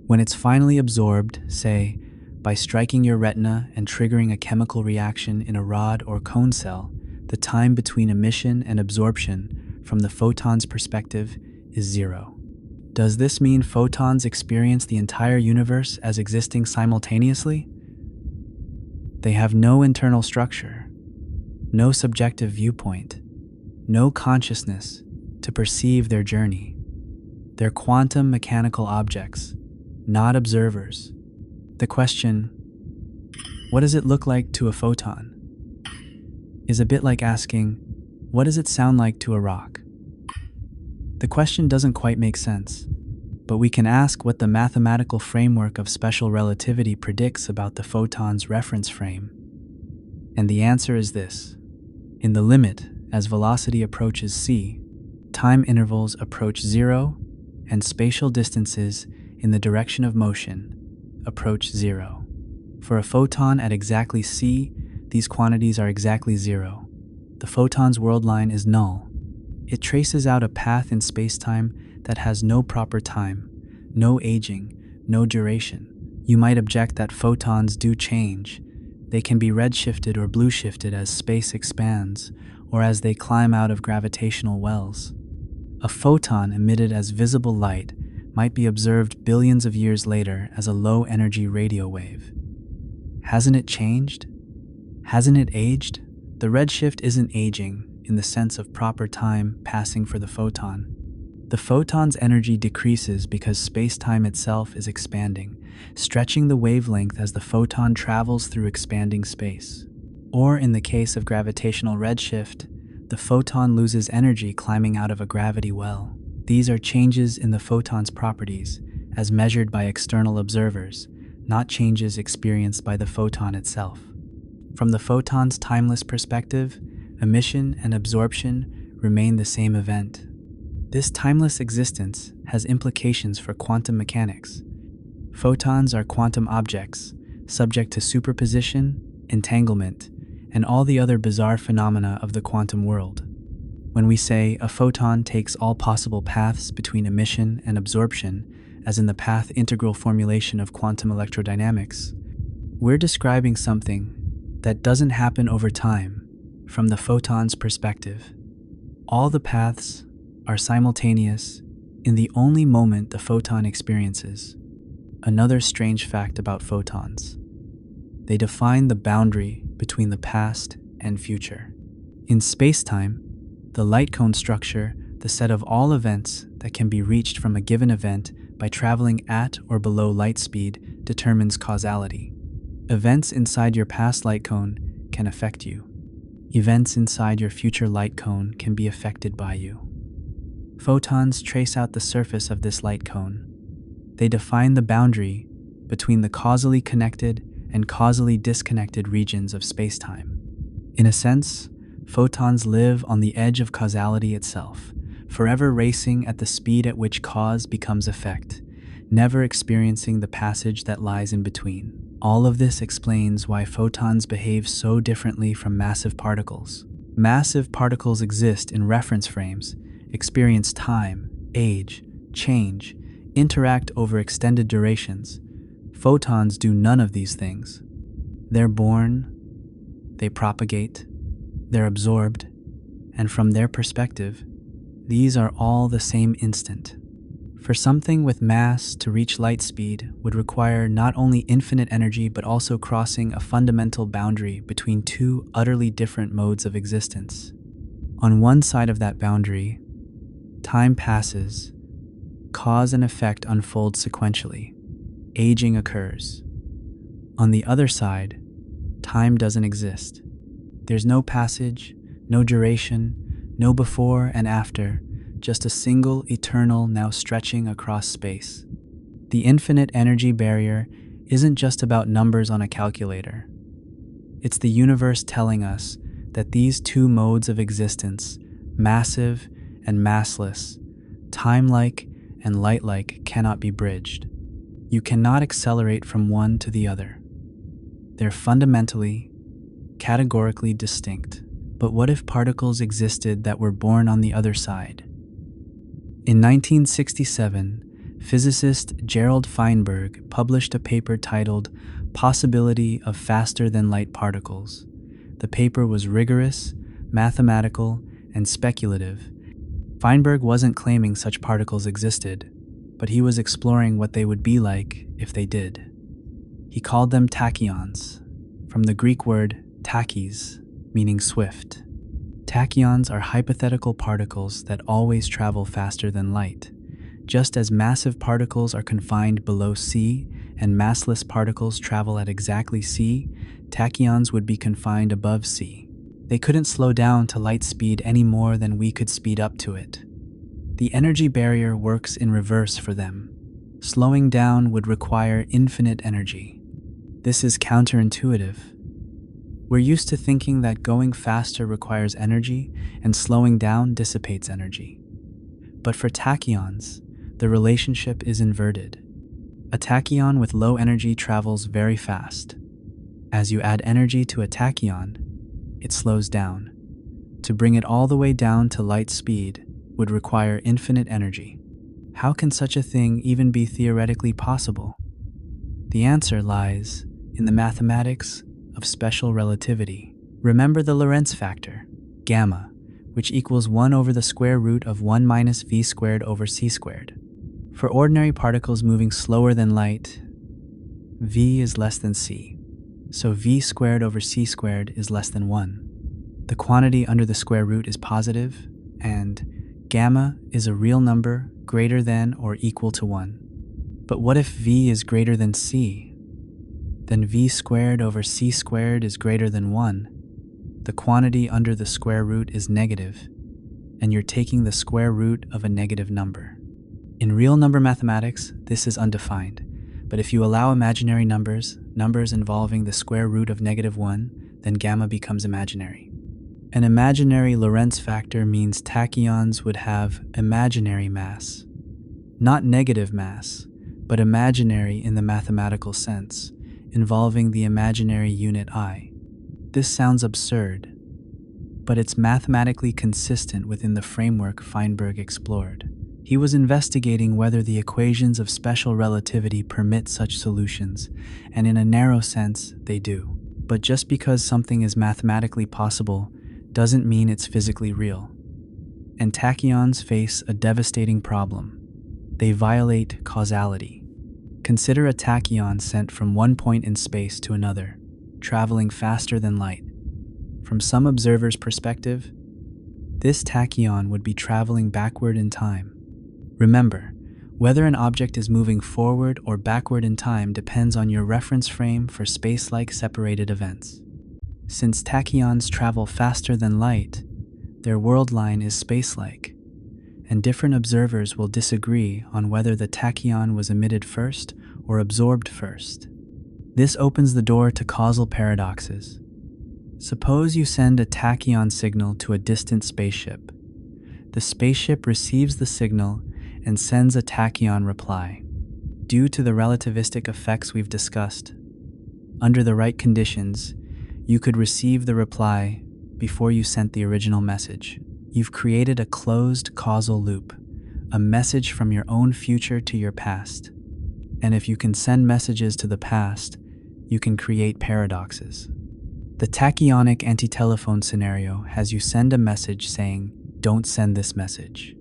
When it's finally absorbed, say, by striking your retina and triggering a chemical reaction in a rod or cone cell, the time between emission and absorption, from the photon's perspective, is zero. Does this mean photons experience the entire universe as existing simultaneously? They have no internal structure, no subjective viewpoint, no consciousness to perceive their journey. They're quantum mechanical objects, not observers. The question, what does it look like to a photon? is a bit like asking, what does it sound like to a rock? The question doesn't quite make sense, but we can ask what the mathematical framework of special relativity predicts about the photon's reference frame. And the answer is this. In the limit, as velocity approaches c, time intervals approach zero, and spatial distances in the direction of motion approach zero. For a photon at exactly c, these quantities are exactly zero. The photon's world line is null. It traces out a path in spacetime that has no proper time, no aging, no duration. You might object that photons do change. They can be redshifted or blueshifted as space expands, or as they climb out of gravitational wells. A photon emitted as visible light might be observed billions of years later as a low-energy radio wave. Hasn't it changed? Hasn't it aged? The redshift isn't aging in the sense of proper time passing for the photon. The photon's energy decreases because space-time itself is expanding, stretching the wavelength as the photon travels through expanding space. Or in the case of gravitational redshift, the photon loses energy climbing out of a gravity well. These are changes in the photon's properties, as measured by external observers, not changes experienced by the photon itself. From the photon's timeless perspective, emission and absorption remain the same event. This timeless existence has implications for quantum mechanics. Photons are quantum objects, subject to superposition, entanglement, and all the other bizarre phenomena of the quantum world. When we say a photon takes all possible paths between emission and absorption, as in the path integral formulation of quantum electrodynamics, we're describing something that doesn't happen over time from the photon's perspective. All the paths are simultaneous in the only moment the photon experiences. Another strange fact about photons: they define the boundary between the past and future. In spacetime, the light cone structure, the set of all events that can be reached from a given event by traveling at or below light speed, determines causality. Events inside your past light cone can affect you. Events inside your future light cone can be affected by you. Photons trace out the surface of this light cone. They define the boundary between the causally connected and causally disconnected regions of spacetime. In a sense, photons live on the edge of causality itself, forever racing at the speed at which cause becomes effect, never experiencing the passage that lies in between. All of this explains why photons behave so differently from massive particles. Massive particles exist in reference frames, experience time, age, change, interact over extended durations. Photons do none of these things. They're born, they propagate, they're absorbed, and from their perspective, these are all the same instant. For something with mass to reach light speed would require not only infinite energy but also crossing a fundamental boundary between two utterly different modes of existence. On one side of that boundary, time passes, cause and effect unfold sequentially, aging occurs. On the other side, time doesn't exist. There's no passage, no duration, no before and after, just a single eternal now stretching across space. The infinite energy barrier isn't just about numbers on a calculator. It's the universe telling us that these two modes of existence, massive and massless, time-like and light-like, cannot be bridged. You cannot accelerate from one to the other. They're fundamentally, categorically distinct. But what if particles existed that were born on the other side? In 1967, physicist Gerald Feinberg published a paper titled "Possibility of Faster-than-Light Particles." The paper was rigorous, mathematical, and speculative. Feinberg wasn't claiming such particles existed, but he was exploring what they would be like if they did. He called them tachyons, from the Greek word tachys, meaning swift. Tachyons are hypothetical particles that always travel faster than light. Just as massive particles are confined below c and massless particles travel at exactly c, tachyons would be confined above c. They couldn't slow down to light speed any more than we could speed up to it. The energy barrier works in reverse for them. Slowing down would require infinite energy. This is counterintuitive. We're used to thinking that going faster requires energy and slowing down dissipates energy. But for tachyons, the relationship is inverted. A tachyon with low energy travels very fast. As you add energy to a tachyon, it slows down. To bring it all the way down to light speed would require infinite energy. How can such a thing even be theoretically possible? The answer lies in the mathematics of special relativity. Remember the Lorentz factor, gamma, which equals 1 over the square root of 1 minus v squared over c squared. For ordinary particles moving slower than light, v is less than c, so v squared over c squared is less than 1. The quantity under the square root is positive, and gamma is a real number greater than or equal to 1. But what if v is greater than c? Then v squared over c squared is greater than 1. The quantity under the square root is negative, and you're taking the square root of a negative number. In real number mathematics, this is undefined, but if you allow imaginary numbers involving the square root of -1, then gamma becomes imaginary. An imaginary Lorentz factor means tachyons would have imaginary mass. Not negative mass, but imaginary in the mathematical sense, involving the imaginary unit I. This sounds absurd, but it's mathematically consistent within the framework Feinberg explored. He was investigating whether the equations of special relativity permit such solutions, and in a narrow sense, they do. But just because something is mathematically possible doesn't mean it's physically real. And tachyons face a devastating problem. They violate causality. Consider a tachyon sent from one point in space to another, traveling faster than light. From some observer's perspective, this tachyon would be traveling backward in time. Remember, whether an object is moving forward or backward in time depends on your reference frame for space-like separated events. Since tachyons travel faster than light, their world line is space-like, and different observers will disagree on whether the tachyon was emitted first or absorbed first. This opens the door to causal paradoxes. Suppose you send a tachyon signal to a distant spaceship. The spaceship receives the signal and sends a tachyon reply. Due to the relativistic effects we've discussed, under the right conditions, you could receive the reply before you sent the original message. You've created a closed causal loop, a message from your own future to your past. And if you can send messages to the past, you can create paradoxes. The tachyonic anti-telephone scenario has you send a message saying, "Don't send this message."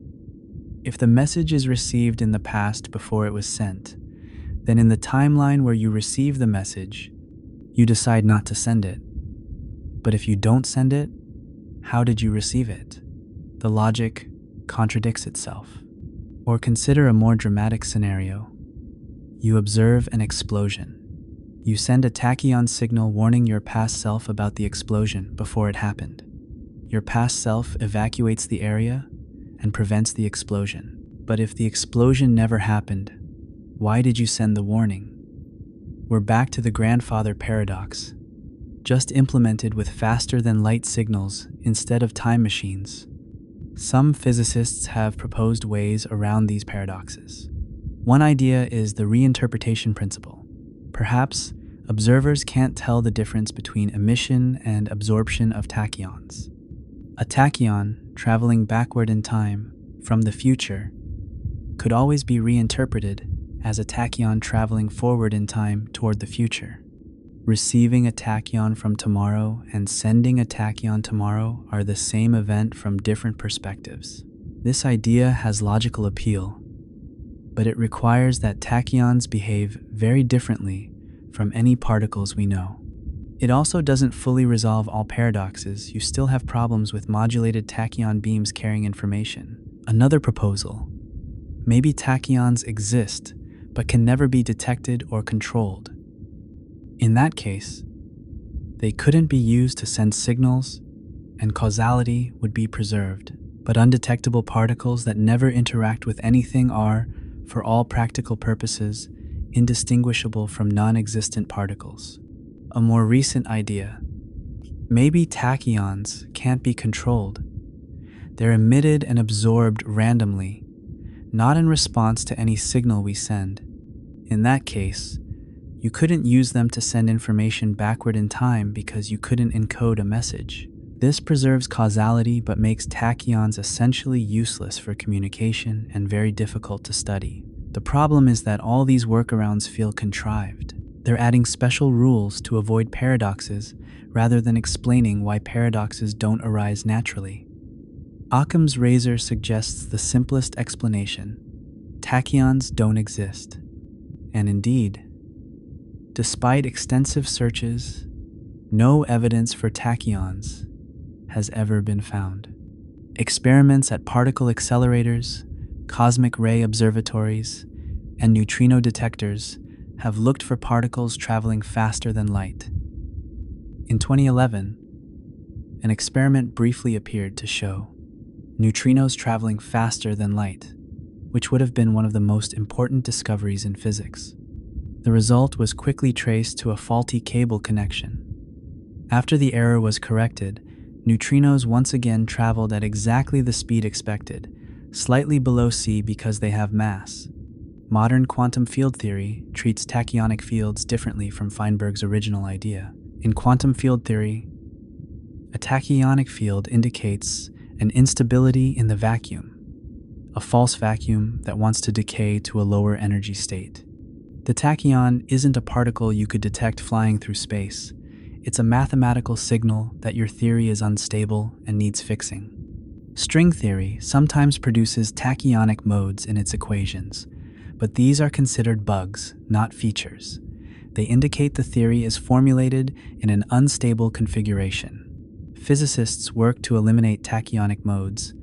If the message is received in the past before it was sent, then in the timeline where you receive the message, you decide not to send it. But if you don't send it, how did you receive it? The logic contradicts itself. Or consider a more dramatic scenario. You observe an explosion. You send a tachyon signal warning your past self about the explosion before it happened. Your past self evacuates the area and prevents the explosion. But if the explosion never happened, why did you send the warning? We're back to the grandfather paradox, just implemented with faster than light signals instead of time machines. Some physicists have proposed ways around these paradoxes. One idea is the reinterpretation principle. Perhaps observers can't tell the difference between emission and absorption of tachyons. A tachyon traveling backward in time from the future could always be reinterpreted as a tachyon traveling forward in time toward the future. Receiving a tachyon from tomorrow and sending a tachyon tomorrow are the same event from different perspectives. This idea has logical appeal, but it requires that tachyons behave very differently from any particles we know. It also doesn't fully resolve all paradoxes. You still have problems with modulated tachyon beams carrying information. Another proposal: maybe tachyons exist, but can never be detected or controlled. In that case, they couldn't be used to send signals and causality would be preserved. But undetectable particles that never interact with anything are, for all practical purposes, indistinguishable from non-existent particles. A more recent idea: maybe tachyons can't be controlled. They're emitted and absorbed randomly, not in response to any signal we send. In that case, you couldn't use them to send information backward in time because you couldn't encode a message. This preserves causality but makes tachyons essentially useless for communication and very difficult to study. The problem is that all these workarounds feel contrived. They're adding special rules to avoid paradoxes rather than explaining why paradoxes don't arise naturally. Occam's razor suggests the simplest explanation: tachyons don't exist. And indeed, despite extensive searches, no evidence for tachyons has ever been found. Experiments at particle accelerators, cosmic ray observatories, and neutrino detectors have looked for particles traveling faster than light. In 2011, an experiment briefly appeared to show neutrinos traveling faster than light, which would have been one of the most important discoveries in physics. The result was quickly traced to a faulty cable connection. After the error was corrected, neutrinos once again traveled at exactly the speed expected, slightly below c because they have mass. Modern quantum field theory treats tachyonic fields differently from Feinberg's original idea. In quantum field theory, a tachyonic field indicates an instability in the vacuum, a false vacuum that wants to decay to a lower energy state. The tachyon isn't a particle you could detect flying through space. It's a mathematical signal that your theory is unstable and needs fixing. String theory sometimes produces tachyonic modes in its equations, but these are considered bugs, not features. They indicate the theory is formulated in an unstable configuration. Physicists work to eliminate tachyonic modes,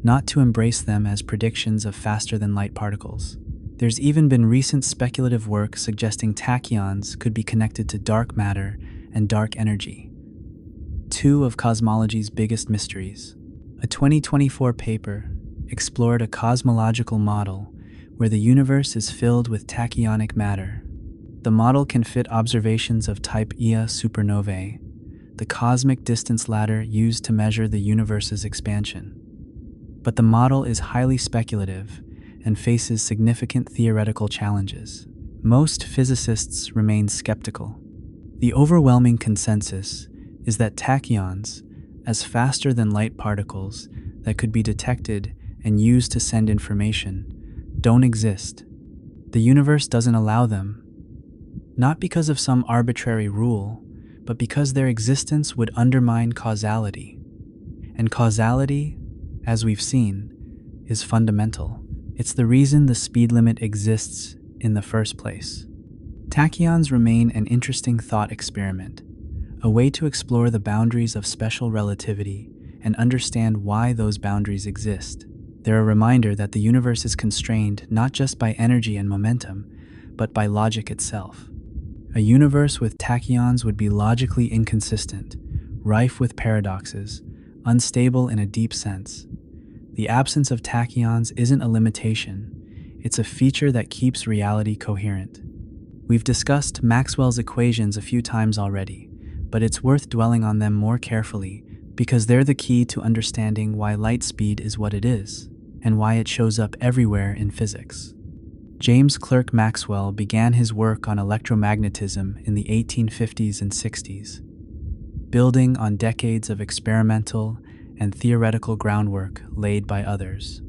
not to embrace them as predictions of faster-than-light particles. There's even been recent speculative work suggesting tachyons could be connected to dark matter and dark energy, two of cosmology's biggest mysteries. A 2024 paper explored a cosmological model where the universe is filled with tachyonic matter. The model can fit observations of type Ia supernovae, the cosmic distance ladder used to measure the universe's expansion. But the model is highly speculative and faces significant theoretical challenges. Most physicists remain skeptical. The overwhelming consensus is that tachyons, as faster-than-light particles that could be detected and used to send information, don't exist. The universe doesn't allow them, not because of some arbitrary rule, but because their existence would undermine causality. And causality, as we've seen, is fundamental. It's the reason the speed limit exists in the first place. Tachyons remain an interesting thought experiment, a way to explore the boundaries of special relativity and understand why those boundaries exist. They're a reminder that the universe is constrained not just by energy and momentum, but by logic itself. A universe with tachyons would be logically inconsistent, rife with paradoxes, unstable in a deep sense. The absence of tachyons isn't a limitation, it's a feature that keeps reality coherent. We've discussed Maxwell's equations a few times already, but it's worth dwelling on them more carefully because they're the key to understanding why light speed is what it is, and why it shows up everywhere in physics. James Clerk Maxwell began his work on electromagnetism in the 1850s and 60s, building on decades of experimental and theoretical groundwork laid by others.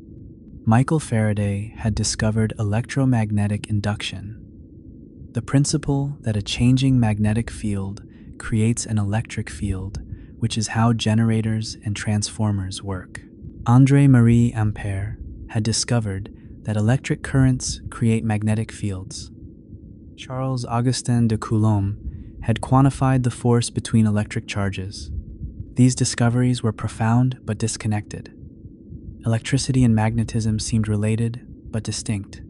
Michael Faraday had discovered electromagnetic induction, the principle that a changing magnetic field creates an electric field, which is how generators and transformers work. André-Marie Ampère had discovered that electric currents create magnetic fields. Charles-Augustin de Coulomb had quantified the force between electric charges. These discoveries were profound but disconnected. Electricity and magnetism seemed related but distinct.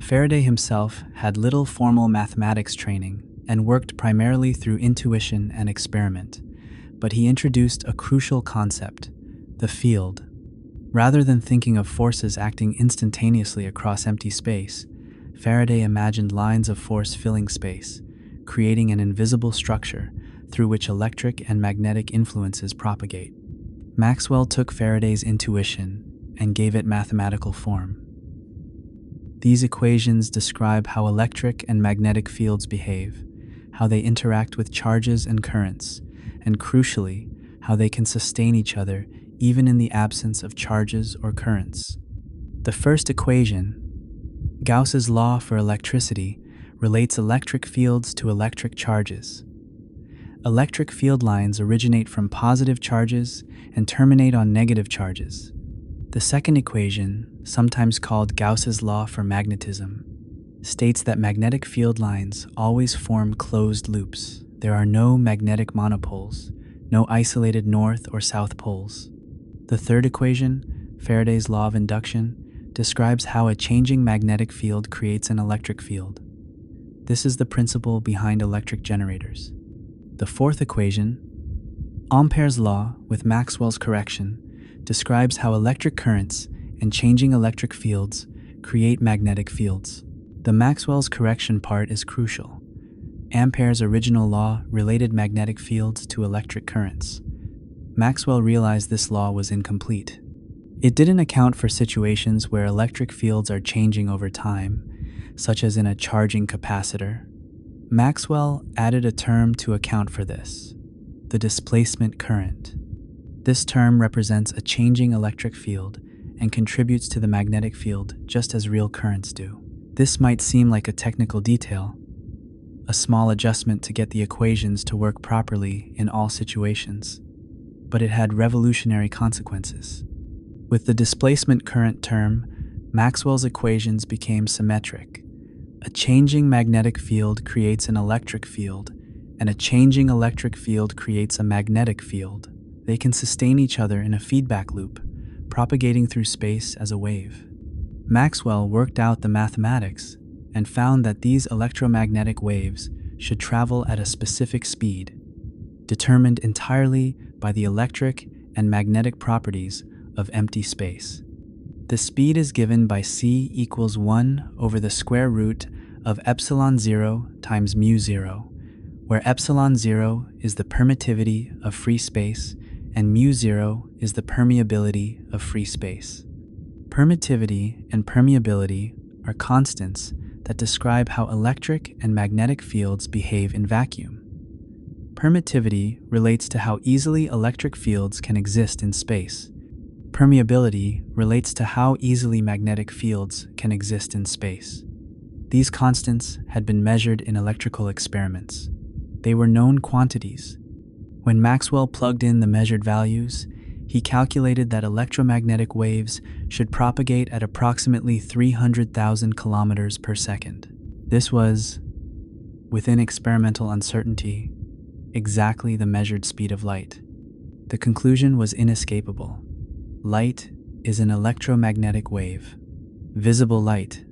Faraday himself had little formal mathematics training and worked primarily through intuition and experiment, but he introduced a crucial concept, the field. Rather than thinking of forces acting instantaneously across empty space, Faraday imagined lines of force filling space, creating an invisible structure through which electric and magnetic influences propagate. Maxwell took Faraday's intuition and gave it mathematical form. These equations describe how electric and magnetic fields behave, how they interact with charges and currents, and crucially, how they can sustain each other even in the absence of charges or currents. The first equation, Gauss's law for electricity, relates electric fields to electric charges. Electric field lines originate from positive charges and terminate on negative charges. The second equation, sometimes called Gauss's law for magnetism, states that magnetic field lines always form closed loops. There are no magnetic monopoles, no isolated north or south poles. The third equation, Faraday's law of induction, describes how a changing magnetic field creates an electric field. This is the principle behind electric generators. The fourth equation, Ampere's law with Maxwell's correction, describes how electric currents and changing electric fields create magnetic fields. The Maxwell's correction part is crucial. Ampere's original law related magnetic fields to electric currents. Maxwell realized this law was incomplete. It didn't account for situations where electric fields are changing over time, such as in a charging capacitor. Maxwell added a term to account for this, the displacement current. This term represents a changing electric field and contributes to the magnetic field just as real currents do. This might seem like a technical detail, a small adjustment to get the equations to work properly in all situations, but it had revolutionary consequences. With the displacement current term, Maxwell's equations became symmetric. A changing magnetic field creates an electric field, and a changing electric field creates a magnetic field. They can sustain each other in a feedback loop, propagating through space as a wave. Maxwell worked out the mathematics and found that these electromagnetic waves should travel at a specific speed, determined entirely by the electric and magnetic properties of empty space. The speed is given by c equals 1 over the square root of epsilon 0 times mu 0, where epsilon 0 is the permittivity of free space and mu 0 is the permeability of free space. Permittivity and permeability are constants that describe how electric and magnetic fields behave in vacuum. Permittivity relates to how easily electric fields can exist in space. Permeability relates to how easily magnetic fields can exist in space. These constants had been measured in electrical experiments. They were known quantities. When Maxwell plugged in the measured values, he calculated that electromagnetic waves should propagate at approximately 300,000 kilometers per second. This was, within experimental uncertainty, exactly the measured speed of light. The conclusion was inescapable. Light is an electromagnetic wave. Visible light,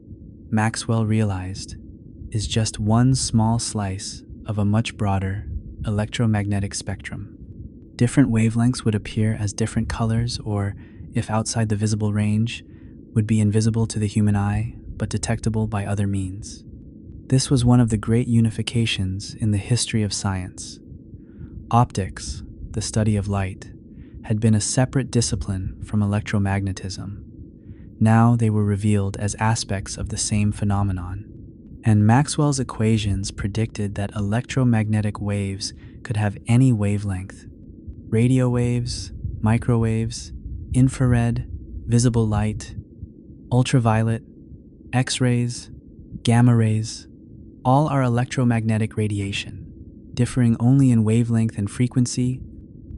Maxwell realized, is just one small slice of a much broader electromagnetic spectrum. Different wavelengths would appear as different colors or, if outside the visible range, would be invisible to the human eye but detectable by other means. This was one of the great unifications in the history of science. Optics, the study of light, had been a separate discipline from electromagnetism. Now they were revealed as aspects of the same phenomenon. And Maxwell's equations predicted that electromagnetic waves could have any wavelength: radio waves, microwaves, infrared, visible light, ultraviolet, X-rays, gamma rays. All are electromagnetic radiation, differing only in wavelength and frequency,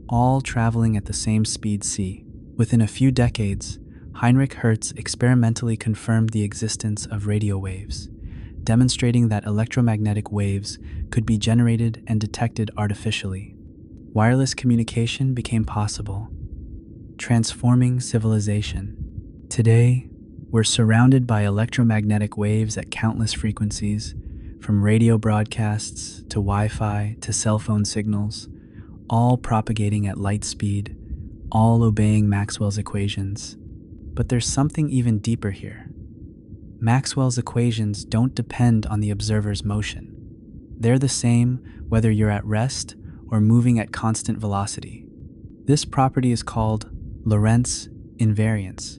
all traveling at the same speed c. Within a few decades, Heinrich Hertz experimentally confirmed the existence of radio waves, demonstrating that electromagnetic waves could be generated and detected artificially. Wireless communication became possible, transforming civilization. Today, we're surrounded by electromagnetic waves at countless frequencies, from radio broadcasts to Wi-Fi to cell phone signals. all propagating at light speed, all obeying Maxwell's equations. But there's something even deeper here. Maxwell's equations don't depend on the observer's motion. They're the same whether you're at rest or moving at constant velocity. This property is called Lorentz invariance,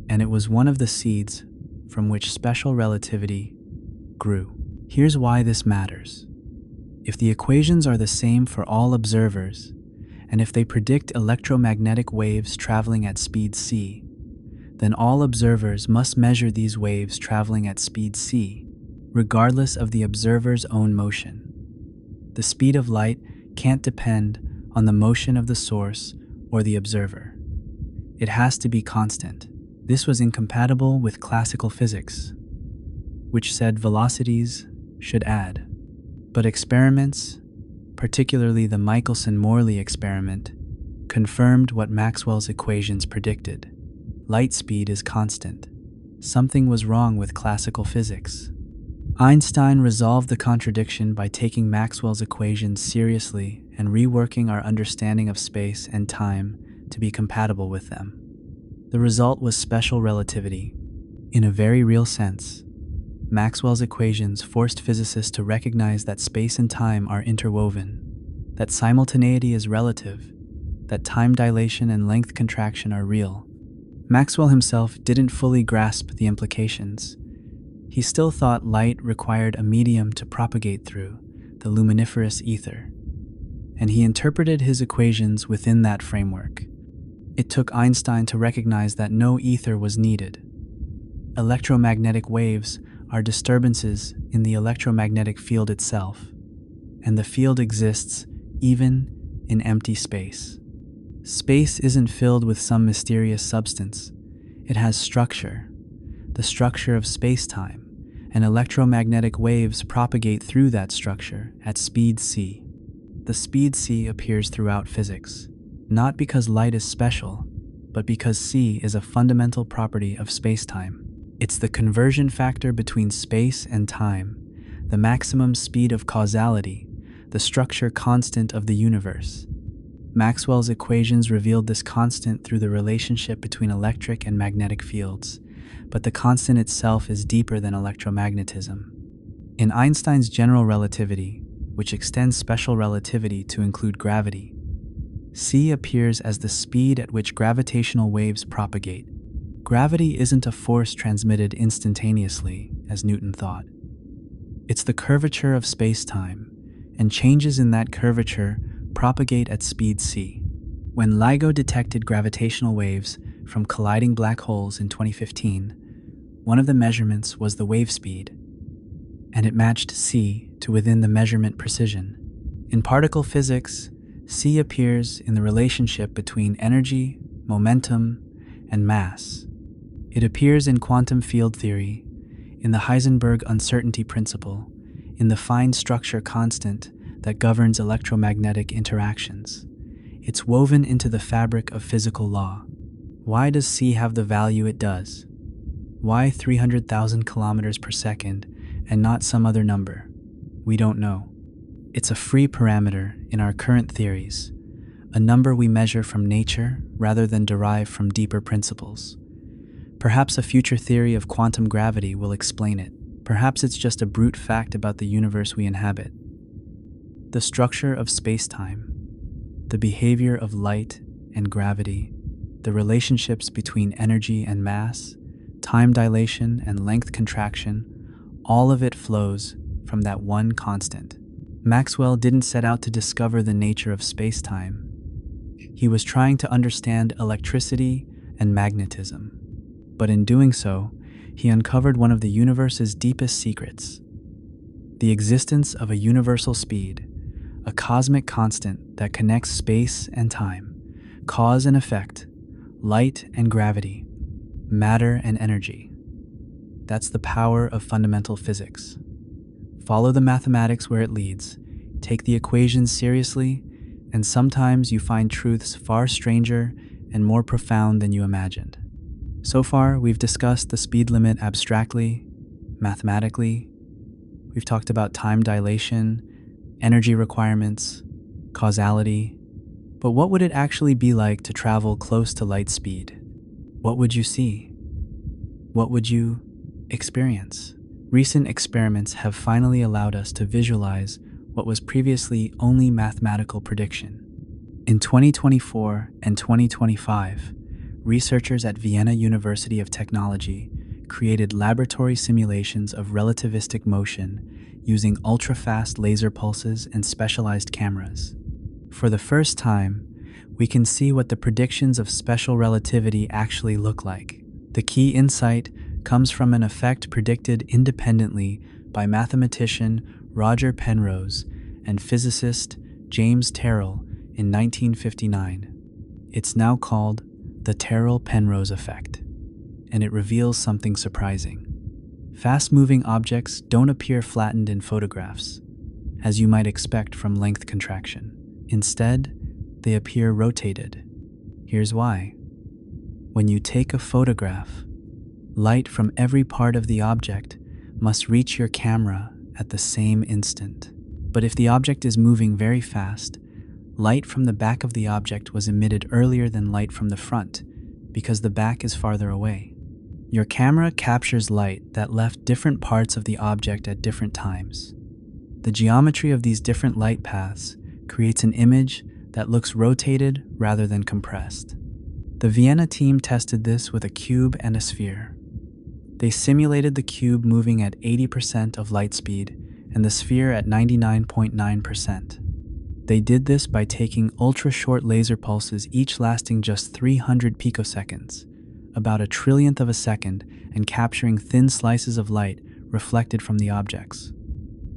and it was one of the seeds from which special relativity grew. Here's why this matters. If the equations are the same for all observers, and if they predict electromagnetic waves traveling at speed c, then all observers must measure these waves traveling at speed c, regardless of the observer's own motion. The speed of light can't depend on the motion of the source or the observer. It has to be constant. This was incompatible with classical physics, which said velocities should add. But experiments, particularly the Michelson-Morley experiment, confirmed what Maxwell's equations predicted. Light speed is constant. Something was wrong with classical physics. Einstein resolved the contradiction by taking Maxwell's equations seriously and reworking our understanding of space and time to be compatible with them. The result was special relativity. In a very real sense, Maxwell's equations forced physicists to recognize that space and time are interwoven, that simultaneity is relative, that time dilation and length contraction are real. Maxwell himself didn't fully grasp the implications. He still thought light required a medium to propagate through, the luminiferous ether, and he interpreted his equations within that framework. It took Einstein to recognize that no ether was needed. Electromagnetic waves are disturbances in the electromagnetic field itself, and the field exists even in empty space. Space isn't filled with some mysterious substance. It has structure, the structure of space-time, and electromagnetic waves propagate through that structure at speed c. The speed c appears throughout physics, not because light is special, but because c is a fundamental property of space-time. It's the conversion factor between space and time, the maximum speed of causality, the structure constant of the universe. Maxwell's equations revealed this constant through the relationship between electric and magnetic fields, but the constant itself is deeper than electromagnetism. In Einstein's general relativity, which extends special relativity to include gravity, c appears as the speed at which gravitational waves propagate. Gravity isn't a force transmitted instantaneously, as Newton thought. It's the curvature of space-time, and changes in that curvature propagate at speed c. When LIGO detected gravitational waves from colliding black holes in 2015, one of the measurements was the wave speed, and it matched c to within the measurement precision. In particle physics, c appears in the relationship between energy, momentum, and mass. It appears in quantum field theory, in the Heisenberg uncertainty principle, in the fine structure constant that governs electromagnetic interactions. It's woven into the fabric of physical law. Why does c have the value it does? Why 300,000 kilometers per second and not some other number? We don't know. It's a free parameter in our current theories, a number we measure from nature rather than derive from deeper principles. Perhaps a future theory of quantum gravity will explain it. Perhaps it's just a brute fact about the universe we inhabit. The structure of space-time, the behavior of light and gravity, the relationships between energy and mass, time dilation and length contraction, all of it flows from that one constant. Maxwell didn't set out to discover the nature of space-time. He was trying to understand electricity and magnetism. But in doing so, he uncovered one of the universe's deepest secrets: the existence of a universal speed, a cosmic constant that connects space and time, cause and effect, light and gravity, matter and energy. That's the power of fundamental physics. Follow the mathematics where it leads, take the equations seriously, and sometimes you find truths far stranger and more profound than you imagined. So far, we've discussed the speed limit abstractly, mathematically. We've talked about time dilation, energy requirements, causality. But what would it actually be like to travel close to light speed? What would you see? What would you experience? Recent experiments have finally allowed us to visualize what was previously only mathematical prediction. In 2024 and 2025, researchers at Vienna University of Technology created laboratory simulations of relativistic motion using ultra-fast laser pulses and specialized cameras. For the first time, we can see what the predictions of special relativity actually look like. The key insight comes from an effect predicted independently by mathematician Roger Penrose and physicist James Terrell in 1959. It's now called the Terrell-Penrose effect, and it reveals something surprising. Fast-moving objects don't appear flattened in photographs, as you might expect from length contraction. Instead, they appear rotated. Here's why. When you take a photograph, light from every part of the object must reach your camera at the same instant. But if the object is moving very fast, light from the back of the object was emitted earlier than light from the front because the back is farther away. Your camera captures light that left different parts of the object at different times. The geometry of these different light paths creates an image that looks rotated rather than compressed. The Vienna team tested this with a cube and a sphere. They simulated the cube moving at 80% of light speed and the sphere at 99.9%. They did this by taking ultra-short laser pulses, each lasting just 300 picoseconds, about a trillionth of a second, and capturing thin slices of light reflected from the objects.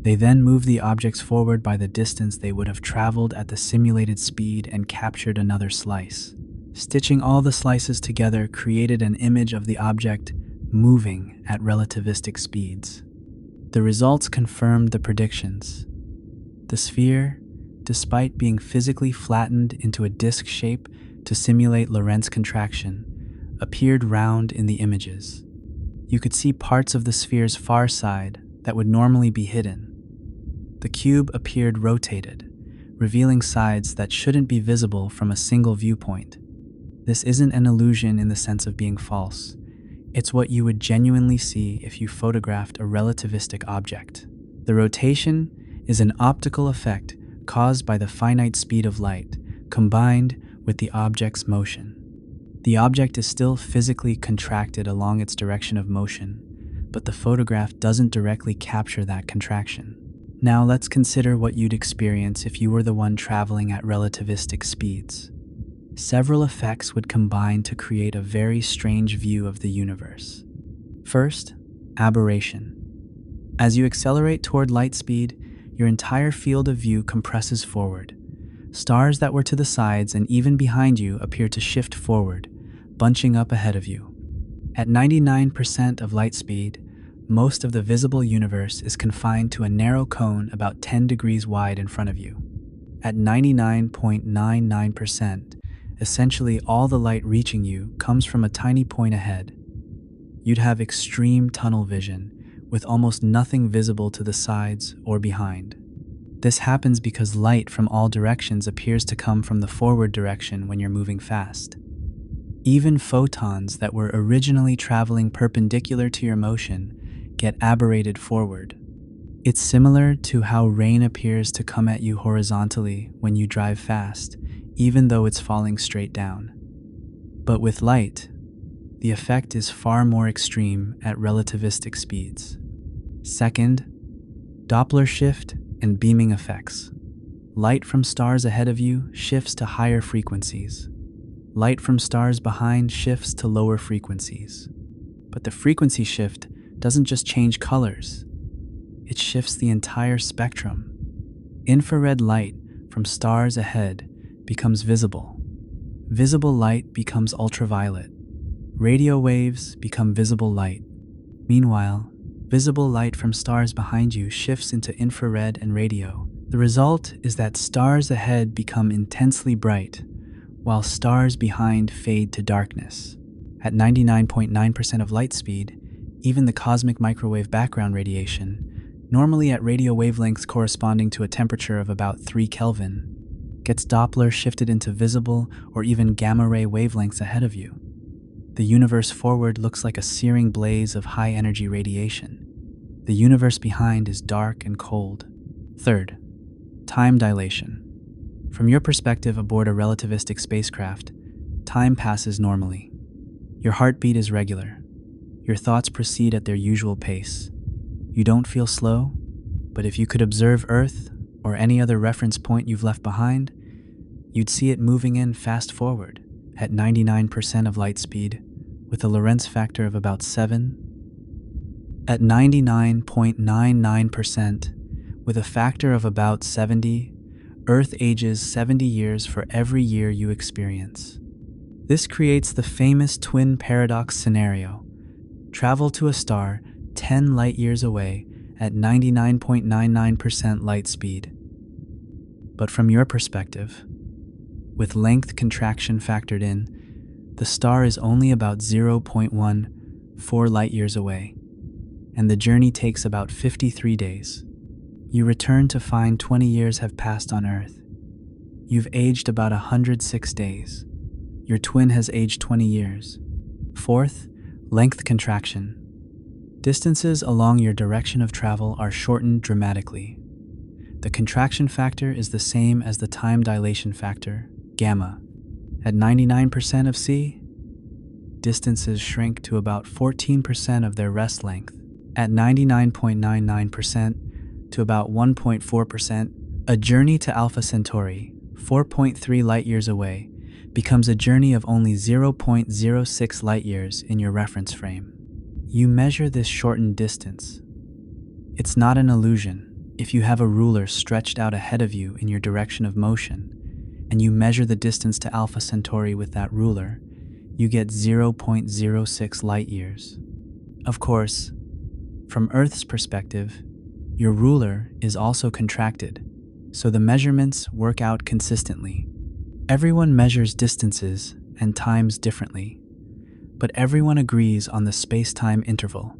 They then moved the objects forward by the distance they would have traveled at the simulated speed and captured another slice. Stitching all the slices together created an image of the object moving at relativistic speeds. The results confirmed the predictions. The sphere, despite being physically flattened into a disc shape to simulate Lorentz contraction, appeared round in the images. You could see parts of the sphere's far side that would normally be hidden. The cube appeared rotated, revealing sides that shouldn't be visible from a single viewpoint. This isn't an illusion in the sense of being false. It's what you would genuinely see if you photographed a relativistic object. The rotation is an optical effect caused by the finite speed of light, combined with the object's motion. The object is still physically contracted along its direction of motion, but the photograph doesn't directly capture that contraction. Now let's consider what you'd experience if you were the one traveling at relativistic speeds. Several effects would combine to create a very strange view of the universe. First, aberration. As you accelerate toward light speed, your entire field of view compresses forward. Stars that were to the sides and even behind you appear to shift forward, bunching up ahead of you. At 99% of light speed, most of the visible universe is confined to a narrow cone about 10 degrees wide in front of you. At 99.99%, essentially all the light reaching you comes from a tiny point ahead. You'd have extreme tunnel vision, with almost nothing visible to the sides or behind. This happens because light from all directions appears to come from the forward direction when you're moving fast. Even photons that were originally traveling perpendicular to your motion get aberrated forward. It's similar to how rain appears to come at you horizontally when you drive fast, even though it's falling straight down. But with light, the effect is far more extreme at relativistic speeds. Second, Doppler shift and beaming effects. Light from stars ahead of you shifts to higher frequencies. Light from stars behind shifts to lower frequencies. But the frequency shift doesn't just change colors, it shifts the entire spectrum. Infrared light from stars ahead becomes visible. Visible light becomes ultraviolet. Radio waves become visible light. Meanwhile, visible light from stars behind you shifts into infrared and radio. The result is that stars ahead become intensely bright, while stars behind fade to darkness. At 99.9% of light speed, even the cosmic microwave background radiation, normally at radio wavelengths corresponding to a temperature of about 3 Kelvin, gets Doppler shifted into visible or even gamma-ray wavelengths ahead of you. The universe forward looks like a searing blaze of high-energy radiation. The universe behind is dark and cold. Third, time dilation. From your perspective aboard a relativistic spacecraft, time passes normally. Your heartbeat is regular. Your thoughts proceed at their usual pace. You don't feel slow, but if you could observe Earth or any other reference point you've left behind, you'd see it moving in fast forward at 99% of light speed with a Lorentz factor of about 7. At 99.99% with a factor of about 70, Earth ages 70 years for every year you experience. This creates the famous twin paradox scenario. Travel to a star 10 light years away at 99.99% light speed. But from your perspective, with length contraction factored in, the star is only about 0.14 light years away, and the journey takes about 53 days. You return to find 20 years have passed on Earth. You've aged about 106 days. Your twin has aged 20 years. Fourth, length contraction. Distances along your direction of travel are shortened dramatically. The contraction factor is the same as the time dilation factor, gamma. At 99% of c, distances shrink to about 14% of their rest length. At 99.99% to about 1.4%, a journey to Alpha Centauri, 4.3 light years away, becomes a journey of only 0.06 light years in your reference frame. You measure this shortened distance. It's not an illusion. If you have a ruler stretched out ahead of you in your direction of motion, and you measure the distance to Alpha Centauri with that ruler, you get 0.06 light years. Of course, from Earth's perspective, your ruler is also contracted, so the measurements work out consistently. Everyone measures distances and times differently, but everyone agrees on the space-time interval,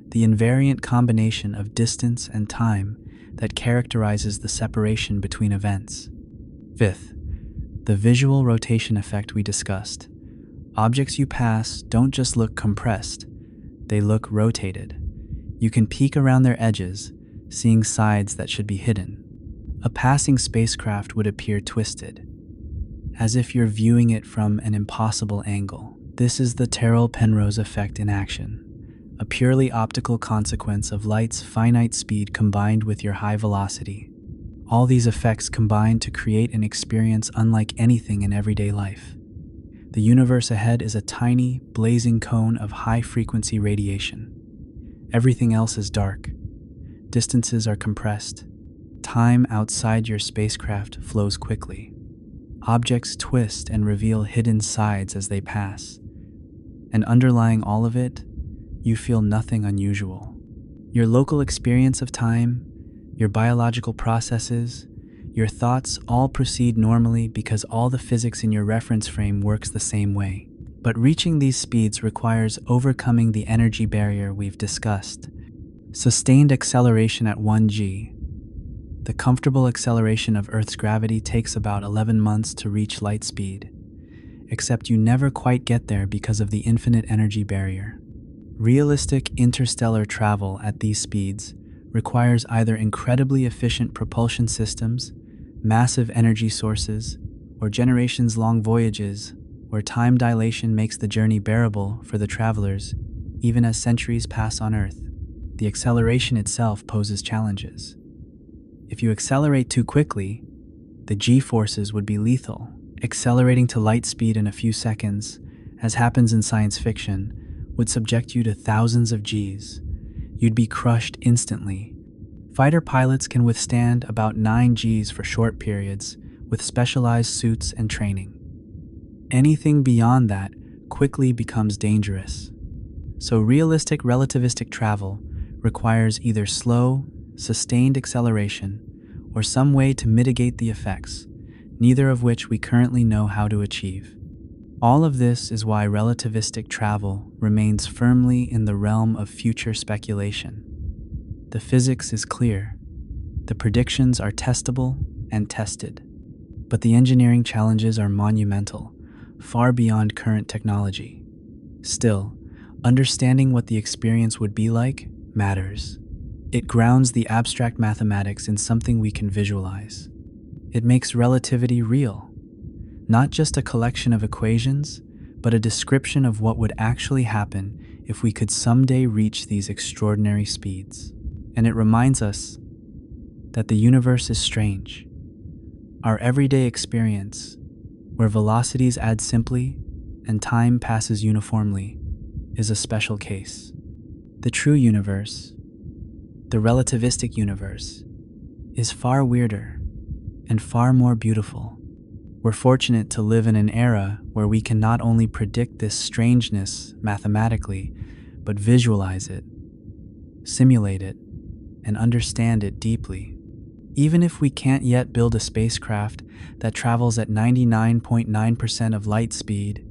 the invariant combination of distance and time that characterizes the separation between events. Fifth, the visual rotation effect we discussed. Objects you pass don't just look compressed, they look rotated. You can peek around their edges, seeing sides that should be hidden. A passing spacecraft would appear twisted, as if you're viewing it from an impossible angle. This is the Terrell-Penrose effect in action, a purely optical consequence of light's finite speed combined with your high velocity. All these effects combine to create an experience unlike anything in everyday life. The universe ahead is a tiny, blazing cone of high-frequency radiation. Everything else is dark. Distances are compressed. Time outside your spacecraft flows quickly. Objects twist and reveal hidden sides as they pass. And underlying all of it, you feel nothing unusual. Your local experience of time, your biological processes, your thoughts all proceed normally because all the physics in your reference frame works the same way. But reaching these speeds requires overcoming the energy barrier we've discussed. Sustained acceleration at 1g. The comfortable acceleration of Earth's gravity takes about 11 months to reach light speed, except you never quite get there because of the infinite energy barrier. Realistic interstellar travel at these speeds requires either incredibly efficient propulsion systems, massive energy sources, or generations-long voyages where time dilation makes the journey bearable for the travelers, even as centuries pass on Earth. The acceleration itself poses challenges. If you accelerate too quickly, the g-forces would be lethal. Accelerating to light speed in a few seconds, as happens in science fiction, would subject you to thousands of g's. You'd be crushed instantly. Fighter pilots can withstand about 9 g's for short periods with specialized suits and training. Anything beyond that quickly becomes dangerous. So realistic relativistic travel requires either slow, sustained acceleration or some way to mitigate the effects, neither of which we currently know how to achieve. All of this is why relativistic travel remains firmly in the realm of future speculation. The physics is clear. The predictions are testable and tested. but the engineering challenges are monumental, far beyond current technology. Still, understanding what the experience would be like matters. It grounds the abstract mathematics in something we can visualize. It makes relativity real, not just a collection of equations, but a description of what would actually happen if we could someday reach these extraordinary speeds. And it reminds us that the universe is strange. Our everyday experience, where velocities add simply and time passes uniformly, is a special case. The true universe, the relativistic universe, is far weirder and far more beautiful. We're fortunate to live in an era where we can not only predict this strangeness mathematically, but visualize it, simulate it, and understand it deeply. Even if we can't yet build a spacecraft that travels at 99.9% of light speed,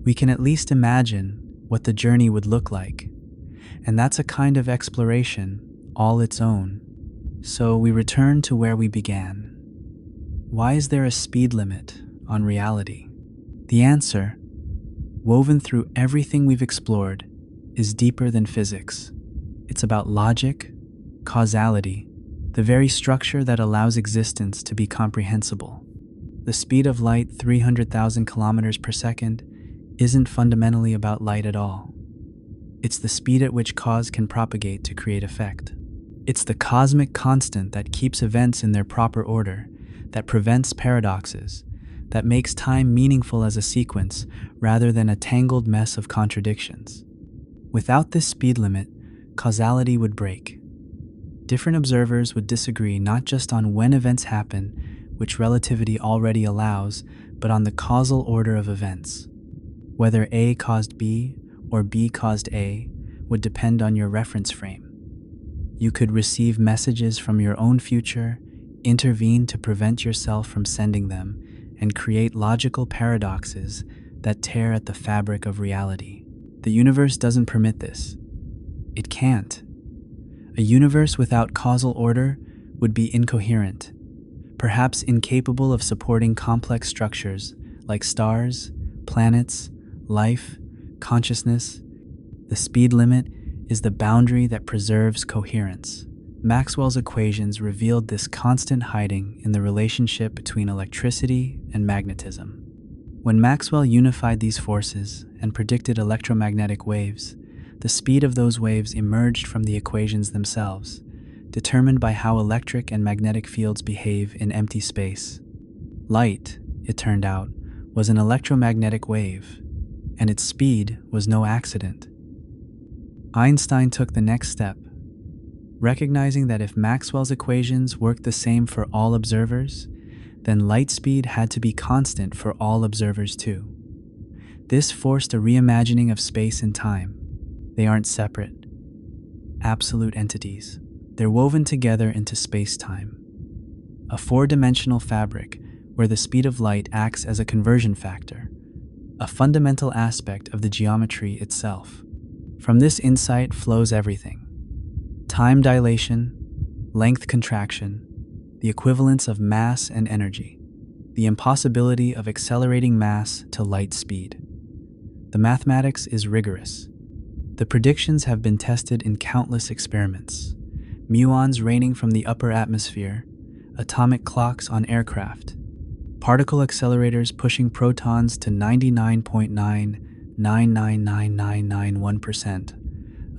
we can at least imagine what the journey would look like. And that's a kind of exploration all its own. So we return to where we began. Why is there a speed limit on reality? The answer, woven through everything we've explored, is deeper than physics. It's about logic, causality, the very structure that allows existence to be comprehensible. The speed of light, 300,000 kilometers per second, isn't fundamentally about light at all. It's the speed at which cause can propagate to create effect. It's the cosmic constant that keeps events in their proper order, that prevents paradoxes, that makes time meaningful as a sequence rather than a tangled mess of contradictions. Without this speed limit, causality would break. Different observers would disagree not just on when events happen, which relativity already allows, but on the causal order of events. Whether A caused B or B caused A would depend on your reference frame. You could receive messages from your own future, intervene to prevent yourself from sending them, and create logical paradoxes that tear at the fabric of reality. The universe doesn't permit this. It can't. A universe without causal order would be incoherent, perhaps incapable of supporting complex structures like stars, planets, life, consciousness. The speed limit is the boundary that preserves coherence. Maxwell's equations revealed this constant hiding in the relationship between electricity and magnetism. When Maxwell unified these forces and predicted electromagnetic waves, the speed of those waves emerged from the equations themselves, determined by how electric and magnetic fields behave in empty space. Light, it turned out, was an electromagnetic wave, and its speed was no accident. Einstein took the next step, recognizing that if Maxwell's equations worked the same for all observers, then light speed had to be constant for all observers too. This forced a reimagining of space and time. They aren't separate, absolute entities. They're woven together into space-time, a four-dimensional fabric where the speed of light acts as a conversion factor, a fundamental aspect of the geometry itself. From this insight flows everything. Time dilation, length contraction, the equivalence of mass and energy, the impossibility of accelerating mass to light speed. The mathematics is rigorous. The predictions have been tested in countless experiments. Muons raining from the upper atmosphere, atomic clocks on aircraft, particle accelerators pushing protons to 99.9999991%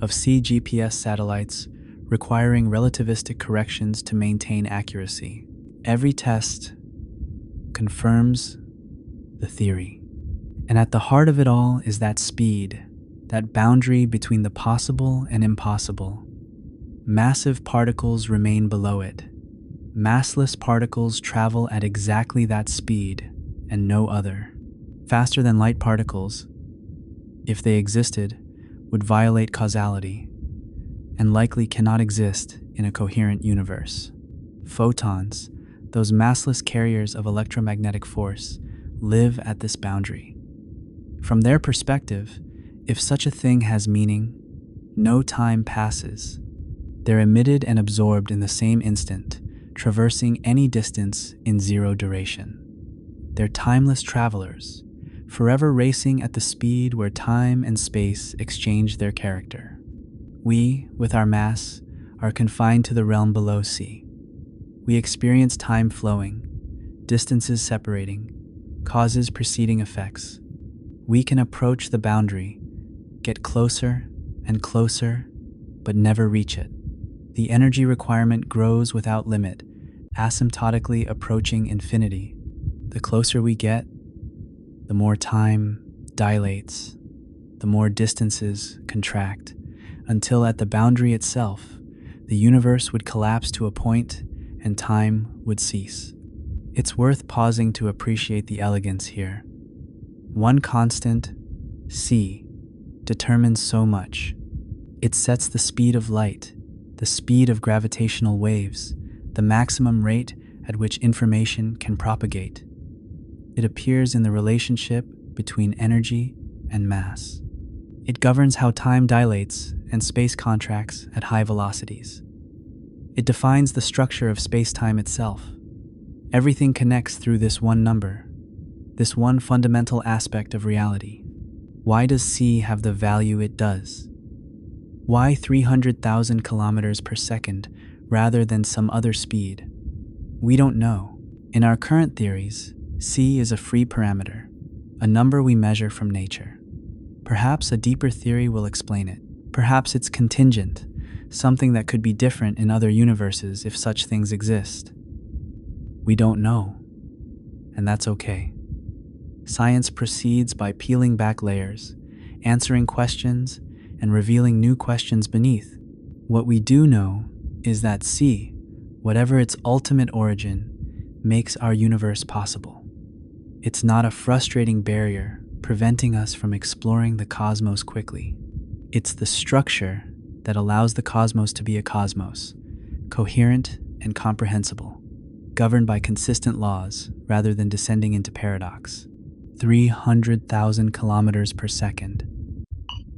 of CGPS satellites, requiring relativistic corrections to maintain accuracy. Every test confirms the theory. And at the heart of it all is that speed, that boundary between the possible and impossible. Massive particles remain below it. Massless particles travel at exactly that speed and no other. Faster than light particles, if they existed, would violate causality and likely cannot exist in a coherent universe. Photons, those massless carriers of electromagnetic force, live at this boundary. From their perspective, if such a thing has meaning, no time passes. They're emitted and absorbed in the same instant, traversing any distance in zero duration. They're timeless travelers, forever racing at the speed where time and space exchange their character. We, with our mass, are confined to the realm below C. We experience time flowing, distances separating, causes preceding effects. We can approach the boundary, get closer and closer, but never reach it. The energy requirement grows without limit, asymptotically approaching infinity. The closer we get, the more time dilates, the more distances contract, until at the boundary itself, the universe would collapse to a point and time would cease. It's worth pausing to appreciate the elegance here. One constant, c, determines so much. It sets the speed of light, the speed of gravitational waves, the maximum rate at which information can propagate. It appears in the relationship between energy and mass. It governs how time dilates and space contracts at high velocities. It defines the structure of space-time itself. Everything connects through this one number, this one fundamental aspect of reality. Why does c have the value it does? Why 300,000 kilometers per second rather than some other speed? We don't know. In our current theories, c is a free parameter, a number we measure from nature. Perhaps a deeper theory will explain it. Perhaps it's contingent, something that could be different in other universes if such things exist. We don't know, and that's okay. Science proceeds by peeling back layers, answering questions, and revealing new questions beneath. What we do know is that c, whatever its ultimate origin, makes our universe possible. It's not a frustrating barrier preventing us from exploring the cosmos quickly. It's the structure that allows the cosmos to be a cosmos, coherent and comprehensible, governed by consistent laws rather than descending into paradox. 300,000 kilometers per second.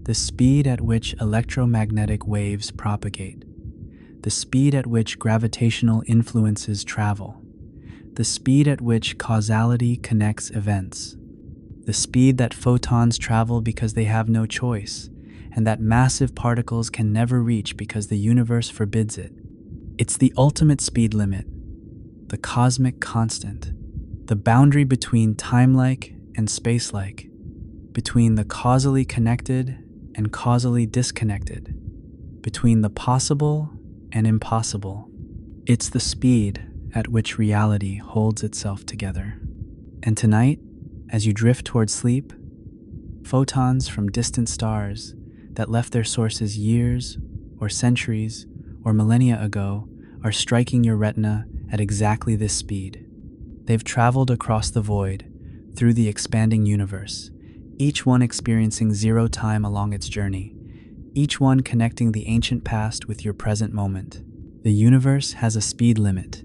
The speed at which electromagnetic waves propagate, the speed at which gravitational influences travel, the speed at which causality connects events, the speed that photons travel because they have no choice, and that massive particles can never reach because the universe forbids it. It's the ultimate speed limit, the cosmic constant, the boundary between time-like and space-like, between the causally connected and causally disconnected, between the possible and impossible. It's the speed at which reality holds itself together. And tonight, as you drift towards sleep, photons from distant stars that left their sources years or centuries or millennia ago are striking your retina at exactly this speed. They've traveled across the void, through the expanding universe, each one experiencing zero time along its journey, each one connecting the ancient past with your present moment. The universe has a speed limit,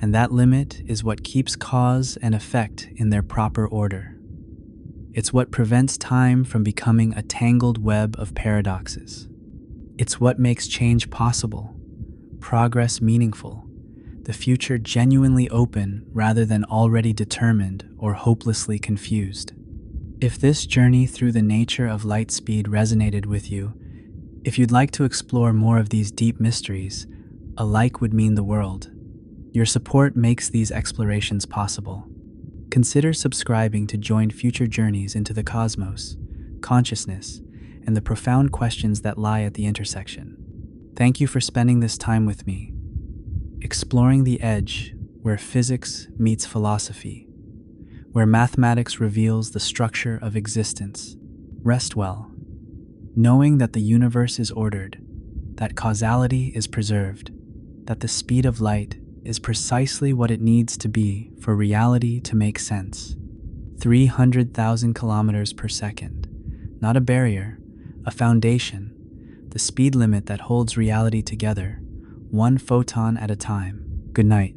and that limit is what keeps cause and effect in their proper order. It's what prevents time from becoming a tangled web of paradoxes. It's what makes change possible, progress meaningful, the future genuinely open rather than already determined or hopelessly confused. If this journey through the nature of light speed resonated with you, if you'd like to explore more of these deep mysteries, a like would mean the world. Your support makes these explorations possible. Consider subscribing to join future journeys into the cosmos, consciousness, and the profound questions that lie at the intersection. Thank you for spending this time with me, exploring the edge where physics meets philosophy, where mathematics reveals the structure of existence. Rest well, knowing that the universe is ordered, that causality is preserved, that the speed of light is precisely what it needs to be for reality to make sense. 300,000 kilometers per second, not a barrier, a foundation, the speed limit that holds reality together, one photon at a time. Good night.